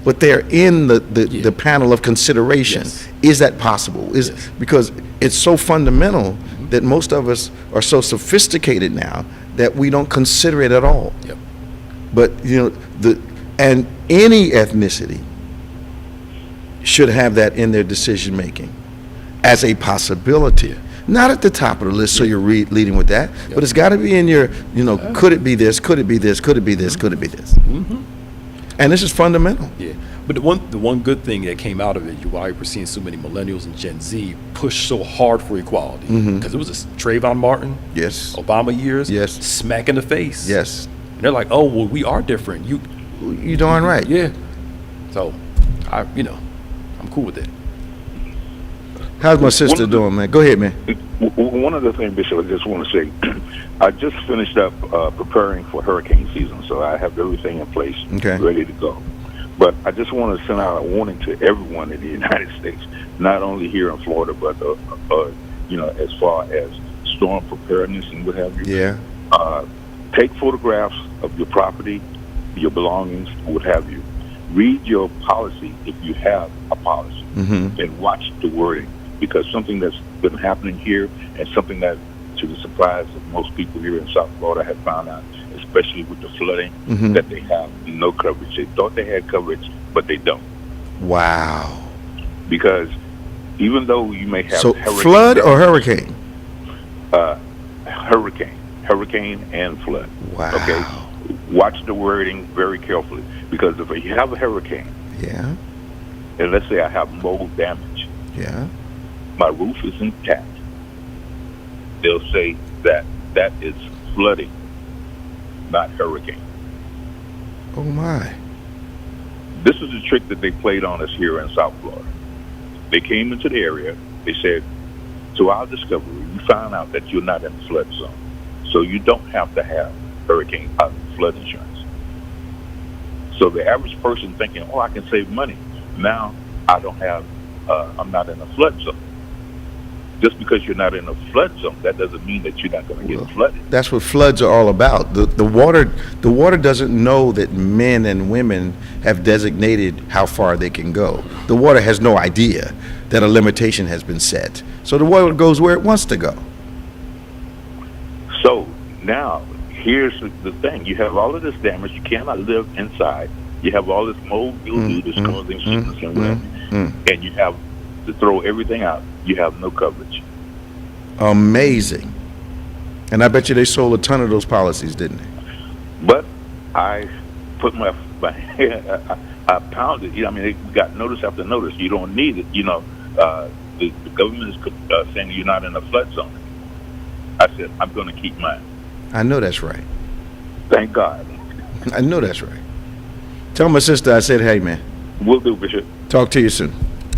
E: but they're in the panel of consideration. Is that possible? Because it's so fundamental that most of us are so sophisticated now that we don't consider it at all. But and any ethnicity should have that in their decision making as a possibility. Not at the top of the list, so you're leading with that, but it's got to be in your, could it be this, could it be this, could it be this, could it be this? And this is fundamental.
G: Yeah, but the one good thing that came out of it, why we're seeing so many millennials and Gen Z push so hard for equality, because it was a Trayvon Martin, Obama years, smack in the face. And they're like, oh, well, we are different.
E: You darn right.
G: Yeah. So, I'm cool with it.
E: How's my sister doing, man? Go ahead, man.
H: One other thing, Bishop, I just want to say, I just finished up preparing for hurricane season, so I have everything in place, ready to go. But I just want to send out a warning to everyone in the United States, not only here in Florida, but as far as storm preparedness and what have you. Take photographs of your property, your belongings, what have you. read your policy if you have a policy, and watch the wording, because something that's been happening here and something that, to the surprise of most people here in South Florida, have found out, especially with the flooding, that they have no coverage. They thought they had coverage, but they don't.
E: Wow.
H: Because even though you may have
E: flood or hurricane?
H: Hurricane and flood.
E: Wow.
H: Okay. Watch the wording very carefully, because if you have a hurricane, and let's say I have mold damage, my roof is intact, they'll say that that is flooding, not hurricane.
E: Oh my.
H: This is the trick that they played on us here in South Florida. They came into the area, they said, to our discovery, we found out that you're not in the flood zone, so you don't have to have hurricane flood insurance. So the average person thinking, oh, I can save money. Now I don't have, I'm not in a flood zone. Just because you're not in a flood zone, that doesn't mean that you're not going to get flooded. That's
E: what floods are all about. The water doesn't know that men and women have designated how far they can go. The water has no idea that a limitation has been set. So the water goes where it wants to go.
H: So now, here's the thing. You have all of this damage. You cannot live inside. You have all this mold mildew that's causing sickness and whatever. And you have to throw everything out. You have no coverage.
E: Amazing. And I bet you they sold a ton of those policies, didn't they?
H: But I put I pounded. You know, I mean, they got notice after notice. You don't need it. You know, the government is saying you're not in a flood zone. I said, I'm going to keep mine.
E: I know that's right.
H: Thank God.
E: I know that's right. Tell my sister I said, hey, man.
H: Will do, Bishop.
E: Talk to you soon.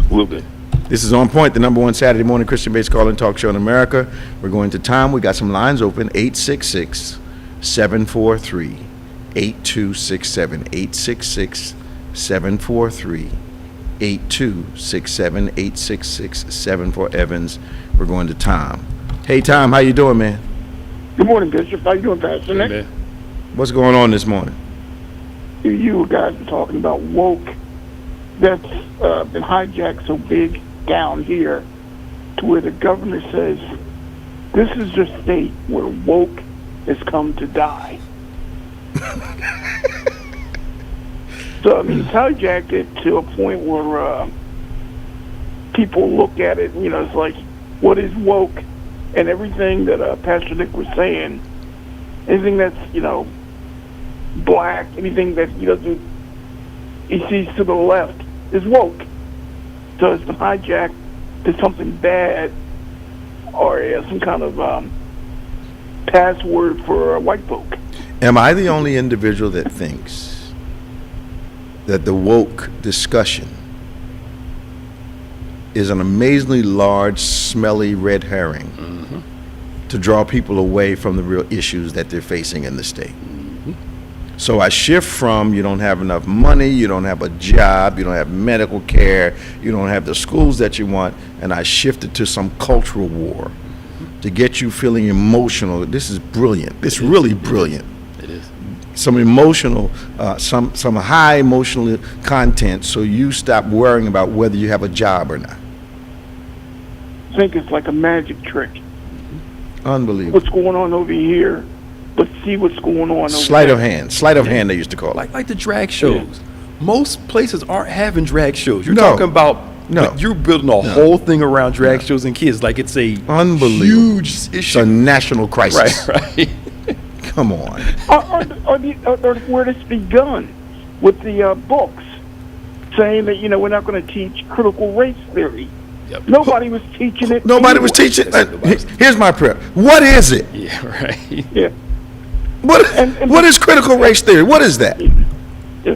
H: Will do.
E: This is On Point, the number one Saturday morning Christian-based call-in talk show in America. We're going to time. We got some lines open, 866-743-8267, 866-743-8267, 866-744 Evans. We're going to Tom. Hey, Tom, how you doing, man?
I: Good morning, Bishop. How you doing, Pastor Nick?
G: Amen.
E: What's going on this morning?
I: You guys are talking about woke. That's been hijacked so big down here to where the governor says this is the state where woke has come to die. So, I mean, it's hijacked it to a point where people look at it, you know, it's like, what is woke? And everything that Pastor Nick was saying, anything that's, you know, black, anything that he sees to the left is woke. So it's been hijacked to something bad or some kind of password for white folk.
E: Am I the only individual that thinks that the woke discussion is an amazingly large, smelly red herring to draw people away from the real issues that they're facing in the state? So I shift from you don't have enough money, you don't have a job, you don't have medical care, you don't have the schools that you want, and I shifted to some cultural war to get you feeling emotional. This is brilliant. It's really brilliant.
G: It is.
E: Some emotional, some high emotional content, so you stop worrying about whether you have a job or not.
I: I think it's like a magic trick.
E: Unbelievable.
I: What's going on over here? But see what's going on over
E: Sleight
I: there.
E: of hand. Sleight of hand, they used to call it.
G: Like the drag shows. Most places aren't having drag shows. You're
E: No.
G: talking about
E: No.
G: you're building a whole thing around drag shows and kids like it's a
E: Unbelievable.
G: huge
E: It's
G: issue.
E: a national crisis.
G: Right.
E: Come on.
I: Or where this begun with the books saying that, you know, we're not going to teach critical race theory.
G: Yep.
I: Nobody was teaching it.
E: Nobody was
I: anyway.
E: teaching. Here's my prayer. What is it?
G: Yeah, right.
I: Yeah.
E: What is critical race theory? What is that?
I: Yeah.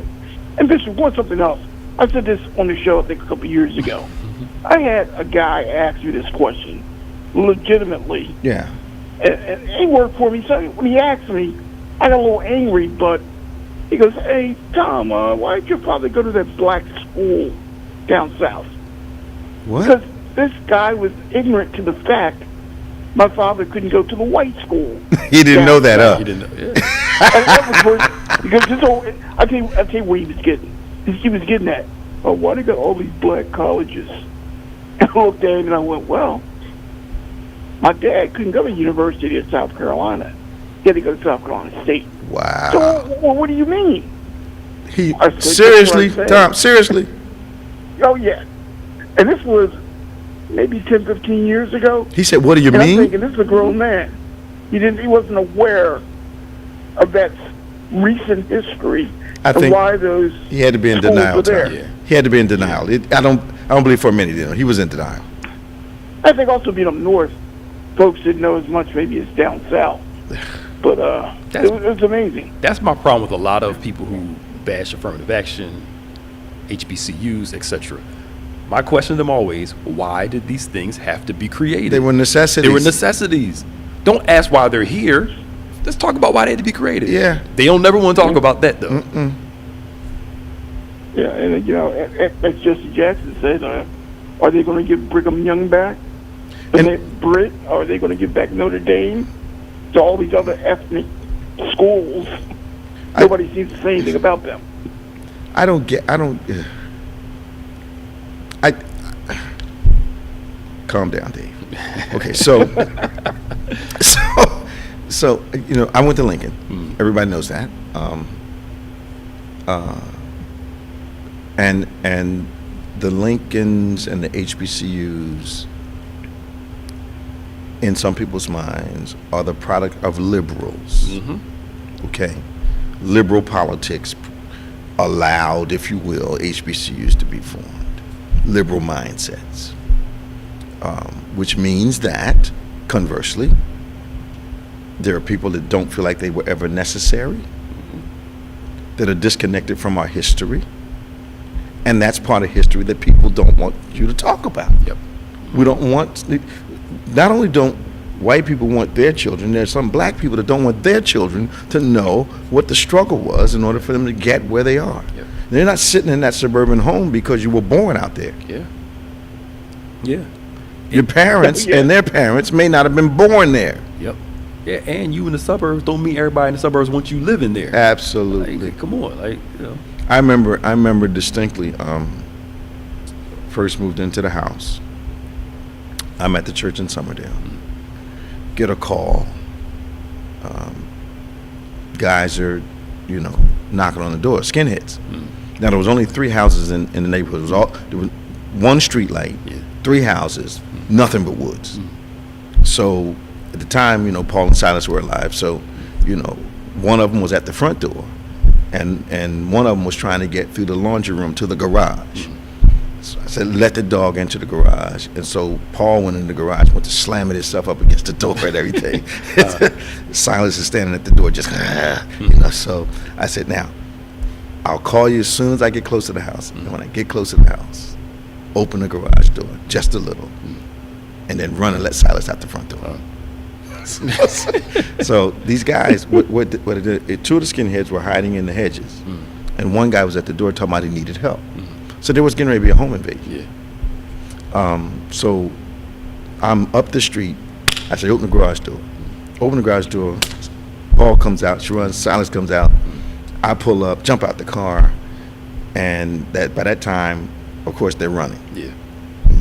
I: And Bishop, want something else. I said this on the show, I think, a couple of years ago. I had a guy ask me this question, legitimately.
E: Yeah.
I: And he worked for me, so when he asked me, I got a little angry, but he goes, hey, Tom, why did your father go to that black school down south?
E: What?
I: Because this guy was ignorant to the fact my father couldn't go to the white school.
E: He didn't know that,
G: You didn't know. Yeah.
I: And that was because this whole, I'll tell you where he was getting. She was getting at, oh, why they got all these black colleges? And I looked at him and I went, well, my dad couldn't go to the University of South Carolina. He had to go to South Carolina State.
E: Wow.
I: So, well, what do you mean?
E: Seriously, Tom, seriously?
I: Oh, yeah. And this was maybe 10, 15 years ago.
E: He said, what do you
I: and
E: mean?
I: I'm thinking, this is a grown man. He wasn't aware of that recent history and why those
E: he had to be in
I: schools
E: denial.
I: were there.
E: Yeah. He had to be in denial. I don't believe for a minute he was in denial.
I: I think also being up north, folks didn't know as much maybe as down south. But it was amazing.
G: That's my problem with a lot of people who bash affirmative action, HBCUs, etc. My question to them always, why did these things have to be created?
E: They were necessities.
G: They were necessities. Don't ask why they're here. Let's talk about why they had to be created.
E: Yeah.
G: They don't never want to talk about that, though.
E: Mm-mm.
I: Yeah, and as Jesse Jackson said, are they going to give Brigham Young back? And Brit? Are they going to give back Notre Dame? To all these other ethnic schools, nobody seems to say anything about them.
E: Calm down, Dave. Okay, so I went to Lincoln. Everybody knows that. And the Lincolns and the HBCUs, in some people's minds, are the product of liberals. Mm-hmm. Okay, liberal politics allowed, if you will, HBCUs to be formed. Liberal mindsets, which means that, conversely, there are people that don't feel like they were ever necessary, that are disconnected from our history, and that's part of history that people don't want you to talk about.
G: Yep.
E: We don't want, not only don't white people want their children, there's some black people that don't want their children to know what the struggle was in order for them to get where they are. Yep. They're not sitting in that suburban home because you were born out there.
G: Yeah. Yeah.
E: Your parents and their parents may not have been born there.
G: Yep. Yeah, and you in the suburbs don't mean everybody in the suburbs want you living there.
E: Absolutely.
G: Like, come on,
E: I remember distinctly. First moved into the house. I'm at the church in Somerdale. Get a call. Guys are, knocking on the door. Skinheads. Now there was only 3 houses in the neighborhood. There was one street light, 3 houses, nothing but woods. So at the time, Paul and Silas were alive. So, one of them was at the front door, and one of them was trying to get through the laundry room to the garage. So I said, let the dog into the garage. And so Paul went in the garage, went to slamming himself up against the door and everything. Silas is standing at the door just, so I said, now, I'll call you as soon as I get close to the house. And when I get close to the house, open the garage door just a little, and then run and let Silas out the front door. So these guys, what 2 of the skinheads were hiding in the hedges, and one guy was at the door talking about he needed help. So there was getting ready to be a home invasion. Yeah. So I'm up the street. I said, open the garage door. Open the garage door. Paul comes out. She runs. Silas comes out. I pull up, jump out the car, and by that time, of course, they're running. Yeah.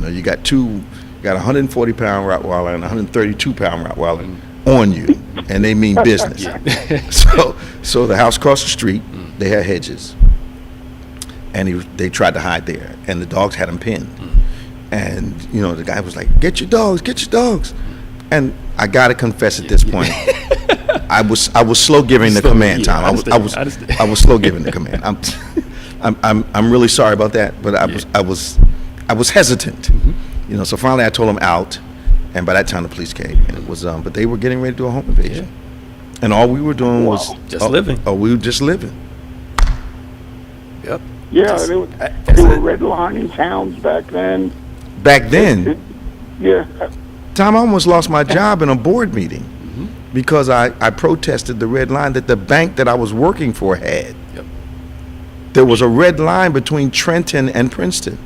E: You got a 140-pound Rottweiler and a 132-pound Rottweiler on you, and they mean business. So the house across the street, they had hedges, and they tried to hide there, and the dogs had them pinned. And the guy was like, "Get your dogs!" And I gotta confess at this point, I was slow giving the command, Tom. I was slow giving the command. I'm really sorry about that, but I was hesitant. So finally I told them out, and by that time the police came, and it was but they were getting ready to do a home invasion, and all we were doing was
G: just living.
E: Oh, we were just living.
G: Yep.
I: Yeah, they were redlining towns back then. Yeah.
E: Tom, I almost lost my job in a board meeting because I protested the red line that the bank that I was working for had.
G: Yep.
E: There was a red line between Trenton and Princeton.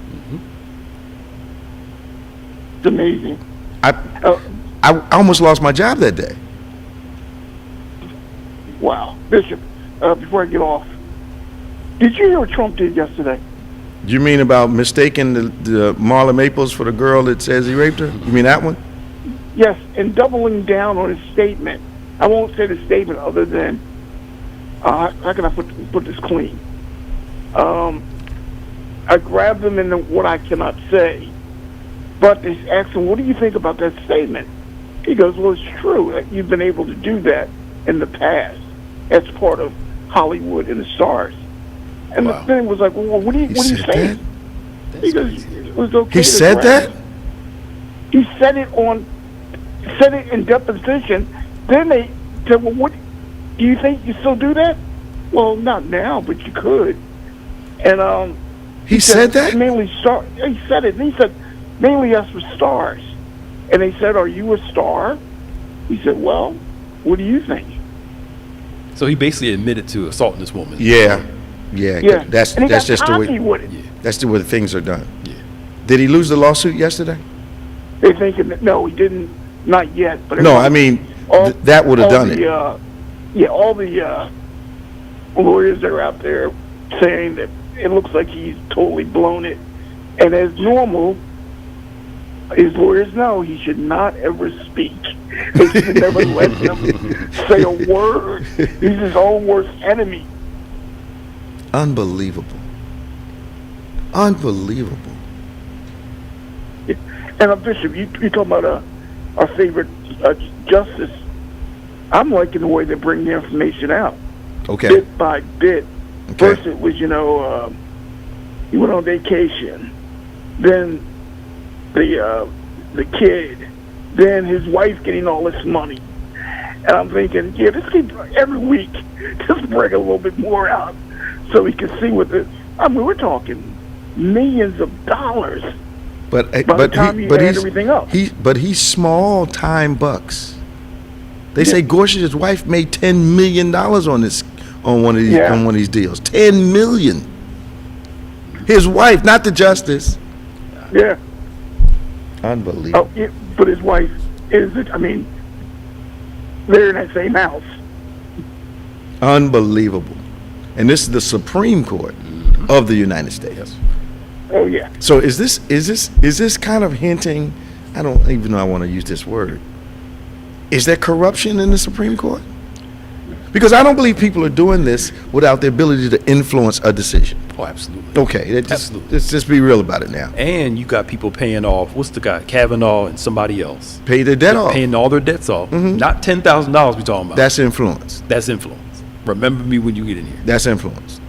I: It's amazing.
E: I almost lost my job that day.
I: Wow. Bishop, before I get off, Did you hear what Trump did yesterday?
E: You mean about mistaking the Marla Maples for the girl that says he raped her? You mean that one?
I: Yes, and doubling down on his statement. I won't say the statement other than, how can I put this clean? I grabbed him in what I cannot say, but they asked him, what do you think about that statement? He goes, well, it's true that you've been able to do that in the past. That's part of Hollywood and the stars. And the thing was like, well, what are you saying? He goes, it was okay.
E: He said that?
I: He said it in deposition. Then they said, well, what, do you think you still do that? Well, not now, but you could. And
E: he said that?
I: Mainly star. He said it, and he said, mainly us for stars. And they said, are you a star? He said, well, what do you think?
G: So he basically admitted to assaulting this woman.
E: Yeah. That's
I: and he got
E: just the way.
I: With it.
E: Yeah. That's the way things are done.
G: Yeah.
E: Did he lose the lawsuit yesterday?
I: They're thinking that no, he didn't. Not yet. But
E: no, I mean that would have done it.
I: All the lawyers that are out there saying that it looks like he's totally blown it, and as normal, his lawyers know he should not ever speak. They should never let him say a word. He's his own worst enemy.
E: Unbelievable.
I: And Bishop, you talking about our favorite justice. I'm liking the way they bring the information out.
E: Okay.
I: Bit by bit.
E: Okay.
I: First it was, he went on vacation. Then the kid. Then his wife getting all this money. And I'm thinking, this keep every week, just bring a little bit more out so we can see what the. I mean, we're talking millions of dollars.
E: But
I: everything up.
E: He's small time bucks. They say Gorsuch's wife made $10 million on one of these deals. $10 million. His wife, not the justice.
I: Yeah.
E: Unbelievable.
I: Oh, but his wife is. I mean, they're in that same house.
E: Unbelievable. And this is the Supreme Court of the United States.
I: Oh yeah.
E: So is this kind of hinting? I don't even know I want to use this word. Is there corruption in the Supreme Court? Because I don't believe people are doing this without the ability to influence a decision.
G: Oh, absolutely.
E: Okay,
G: Absolutely.
E: Let's just be real about it now.
G: And you got people paying off. What's the guy? Kavanaugh and somebody else.
E: Pay their debt off.
G: Paying all their debts off. Mm-hmm. Not $10,000 we talking about.
E: That's influence.
G: That's influence. Remember me when you get in here.
E: That's influence.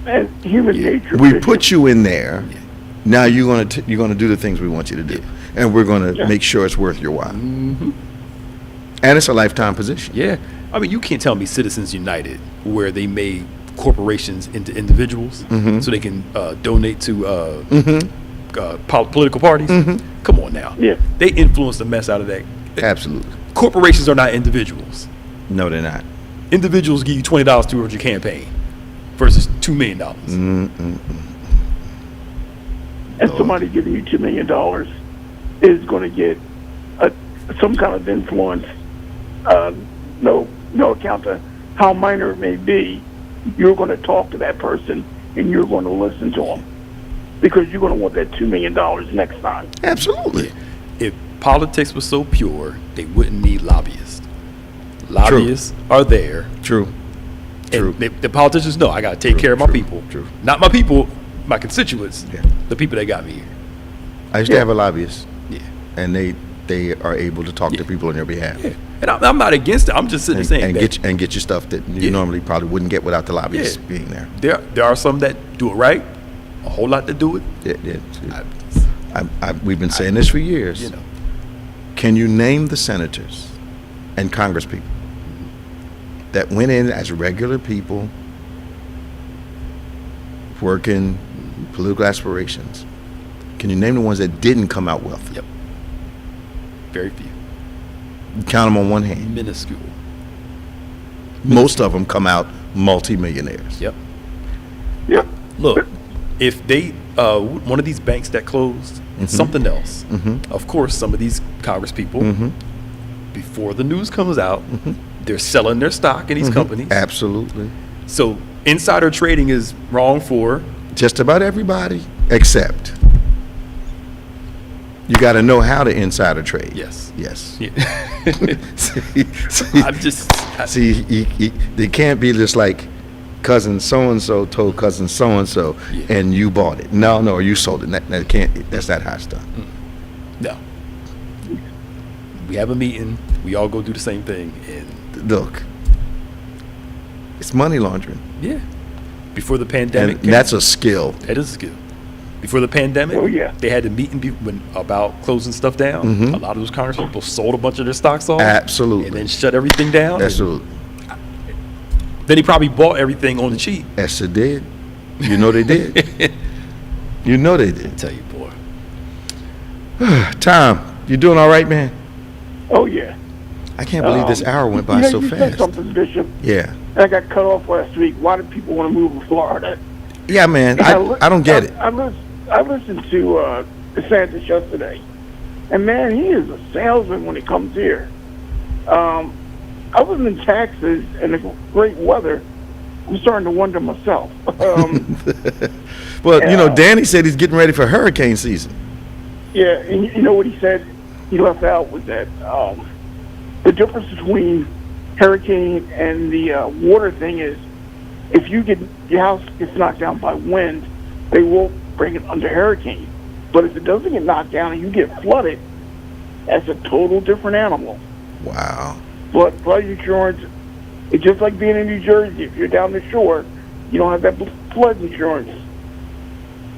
I: And human nature.
E: We put you in there. Yeah. Now you're gonna do the things we want you to do, and we're gonna make sure it's worth your while.
G: Mm-hmm.
E: And it's a lifetime position.
G: Yeah, I mean, you can't tell me Citizens United, where they made corporations into individuals, so they can donate to political parties. Mm-hmm. Come on now.
I: Yeah,
G: they influence the mess out of that.
E: Absolutely.
G: Corporations are not individuals.
E: No, they're not. Individuals
G: give you $20 towards your campaign versus $2 million.
I: And somebody giving you $2 million is going to get some kind of influence. No account to how minor it may be. You're going to talk to that person and you're going to listen to them because you're going to want that $2 million next time.
E: Absolutely.
G: If politics was so pure, they wouldn't need lobbyists. Lobbyists are there.
E: True.
G: And the politicians know I got to take care of my people.
E: True.
G: Not my people, my constituents. Yeah. The people that got me here.
E: I used to have a lobbyist.
G: Yeah.
E: And they are able to talk to people on their behalf.
G: Yeah. And I'm not against it. I'm just sitting there saying
E: and get you stuff that you normally probably wouldn't get without the lobbyists being there.
G: There are some that do it right, a whole lot that do it.
E: We've been saying this for years. Can you name the senators and congresspeople that went in as regular people working political aspirations? Can you name the ones that didn't come out wealthy?
G: Yep. Very few.
E: You count them on one hand.
G: Minuscule.
E: Most of them come out multimillionaires.
G: Yep. Look, if they one of these banks that closed, something else. Of course, some of these Congress people, before the news comes out, they're selling their stock in these companies.
E: Absolutely.
G: So insider trading is wrong for
E: just about everybody, except you got to know how to insider trade.
G: Yes.
E: Yes.
G: Yeah.
E: They can't be just like cousin so-and-so told cousin so-and-so and you bought it. No, you sold it. That can't, that's not how it's done.
G: No. We have a meeting. We all go do the same thing. And
E: look, it's money laundering.
G: Yeah. Before the pandemic.
E: And that's a skill.
G: That is a skill. Before the pandemic, they had to meet about closing stuff down.
E: Mm-hmm.
G: A lot of those Congress people sold a bunch of their stocks off.
E: Absolutely.
G: And then shut everything down.
E: Absolutely.
G: Then he probably bought everything on the cheap.
E: Yes, they did. You know they did. You know they did.
G: I tell you, boy.
E: Tom, you doing all right, man?
I: Oh, yeah.
E: I can't believe this hour went by so
I: you
E: fast.
I: said something, Bishop.
E: Yeah.
I: And I got cut off last week. Why do people want to move to Florida?
E: Yeah, man. I don't get it.
I: I listened to DeSantis yesterday, and man, he is a salesman when it comes here. I was in Texas in the great weather. I'm starting to wonder myself.
E: Well, Danny said he's getting ready for hurricane season.
I: Yeah, and you know what he said? He left out was that the difference between hurricane and the water thing is if your house gets knocked down by wind, they will bring it under hurricane. But if it doesn't get knocked down and you get flooded, that's a total different animal.
E: Wow.
I: Flood insurance, it's just like being in New Jersey. If you're down the shore, you don't have that flood insurance.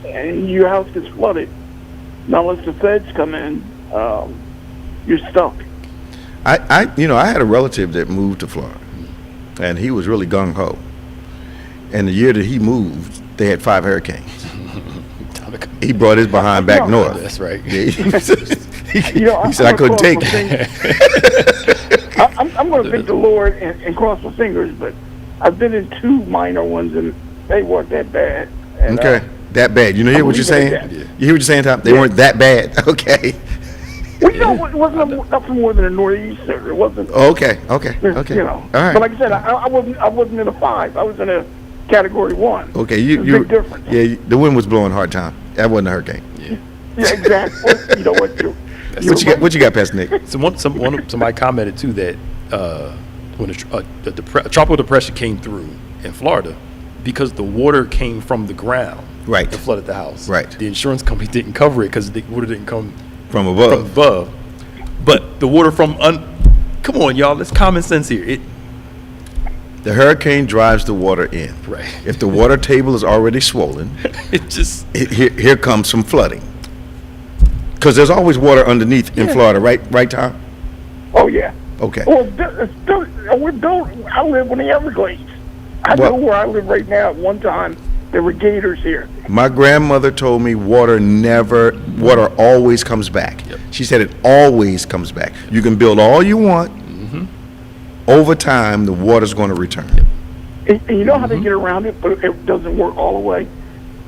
I: And your house gets flooded. Now unless the feds come in, you're stuck.
E: I had a relative that moved to Florida, and he was really gung-ho. And the year that he moved, they had 5 hurricanes. He brought his behind back north.
G: That's right.
E: Yeah, he said, I couldn't take it.
I: I'm going to thank the Lord and cross my fingers, but I've been in 2 minor ones, and they weren't that bad. And,
E: okay, that bad. You hear what you're saying? You hear what you're saying, Tom? They weren't that bad. Okay.
I: Well, it wasn't nothing more than a nor'easter. It wasn't.
E: Okay. All right.
I: But like I said, I wasn't in a 5. I was in a Category 1.
E: Okay,
I: big difference.
E: Yeah, the wind was blowing hard, Tom. That wasn't a hurricane.
I: Yeah, exactly. You know what?
E: What you got, Pastor Nick?
G: Somebody commented too that when a tropical depression came through in Florida, because the water came from the ground,
E: right,
G: and flooded the house.
E: Right.
G: The insurance company didn't cover it because the water didn't come
E: from above.
G: But the water from come on, y'all. It's common sense here.
E: The hurricane drives the water in.
G: Right.
E: If the water table is already swollen, here comes some flooding. Because there's always water underneath in Florida, right, Tom?
I: Oh yeah.
E: Okay.
I: Well, I live in the Everglades. I know where I live right now. At one time, there were gators here.
E: My grandmother told me water always comes back.
G: Yep.
E: She said it always comes back. You can build all you want. Over time, the water's going to return.
I: And you know how they get around it, but it doesn't work all the way?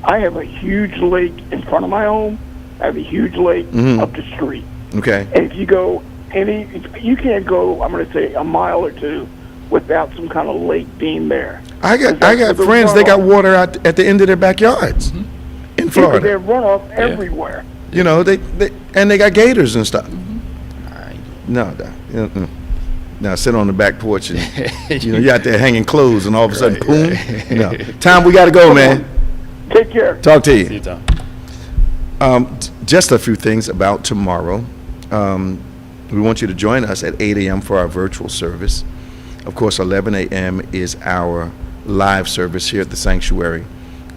I: I have a huge lake in front of my home. I have a huge lake up the street.
E: Okay.
I: And if you go you can't go, I'm going to say, a mile or 2 without some kind of lake being there. I
E: got friends, they got water out at the end of their backyards in Florida.
I: They have runoff everywhere.
E: You know, they got gators and stuff. No. Now sit on the back porch and you're out there hanging clothes and all of a sudden, boom. No. Tom, we got to go, man.
I: Take care.
E: Talk to you.
G: See you, Tom.
E: Just a few things about tomorrow. We want you to join us at 8 a.m. for our virtual service. Of course, 11 a.m. is our live service here at the sanctuary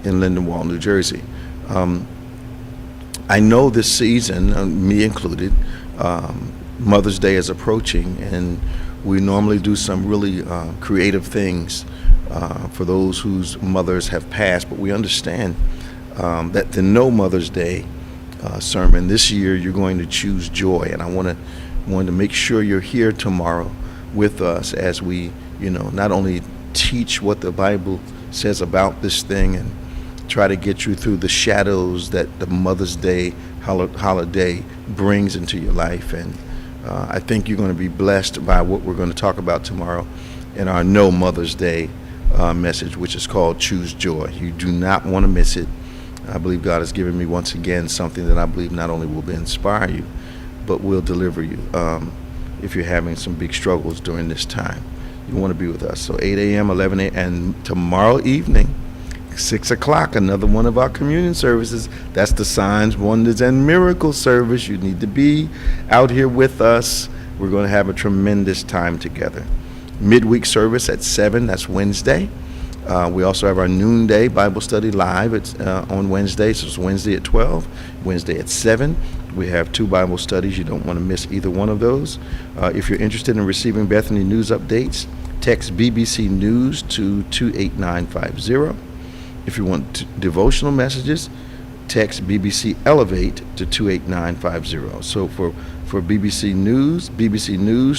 E: in Lindenwold, New Jersey. I know this season, me included, Mother's Day is approaching, and we normally do some really creative things for those whose mothers have passed, but we understand that the No Mother's Day sermon this year, you're going to choose joy, and I wanted to make sure you're here tomorrow with us as we, not only teach what the Bible says about this thing and try to get you through the shadows that the Mother's Day holiday brings into your life. And I think you're going to be blessed by what we're going to talk about tomorrow in our No Mother's Day message, which is called Choose Joy. You do not want to miss it. I believe God has given me once again something that I believe not only will inspire you, but will deliver you if you're having some big struggles during this time. You want to be with us. So 8 a.m., 11 a.m., and tomorrow evening, 6 o'clock, another one of our communion services. That's the Signs, Wonders, and Miracles service. You need to be out here with us. We're going to have a tremendous time together. Midweek service at 7, that's Wednesday. We also have our noonday Bible study live. It's on Wednesday, so it's Wednesday at 12, Wednesday at 7. We have 2 Bible studies. You don't want to miss either one of those. If you're interested in receiving Bethany news updates, text BBC News to 28950. If you want devotional messages, text BBC Elevate to 28950. So for BBC News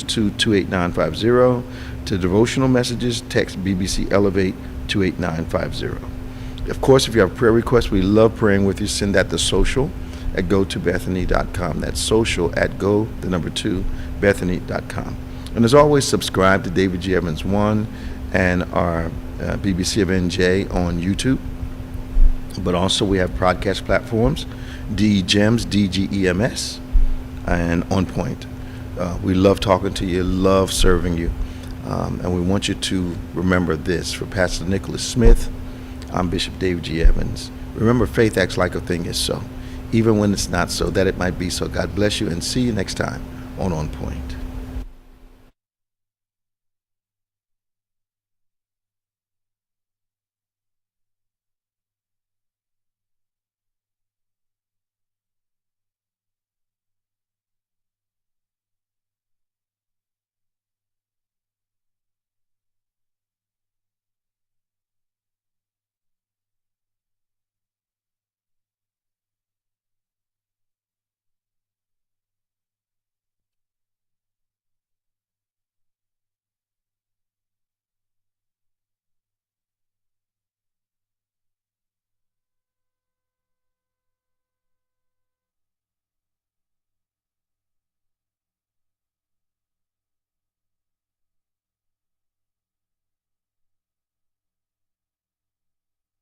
E: to 28950. To devotional messages, text BBC Elevate 28950. Of course, if you have prayer requests, we love praying with you. Send that to social@gotobethany.com. That's social@Bethany.com. And as always, subscribe to David G. Evans 1 and our BBC of NJ on YouTube. But also we have podcast platforms, DGEMS, DGEMS, and On Point. We love talking to you, love serving you. And we want you to remember this. For Pastor Nicholas Smith, I'm Bishop David G. Evans. Remember, faith acts like a thing is so, even when it's not so, that it might be so. God bless you, and see you next time on Point.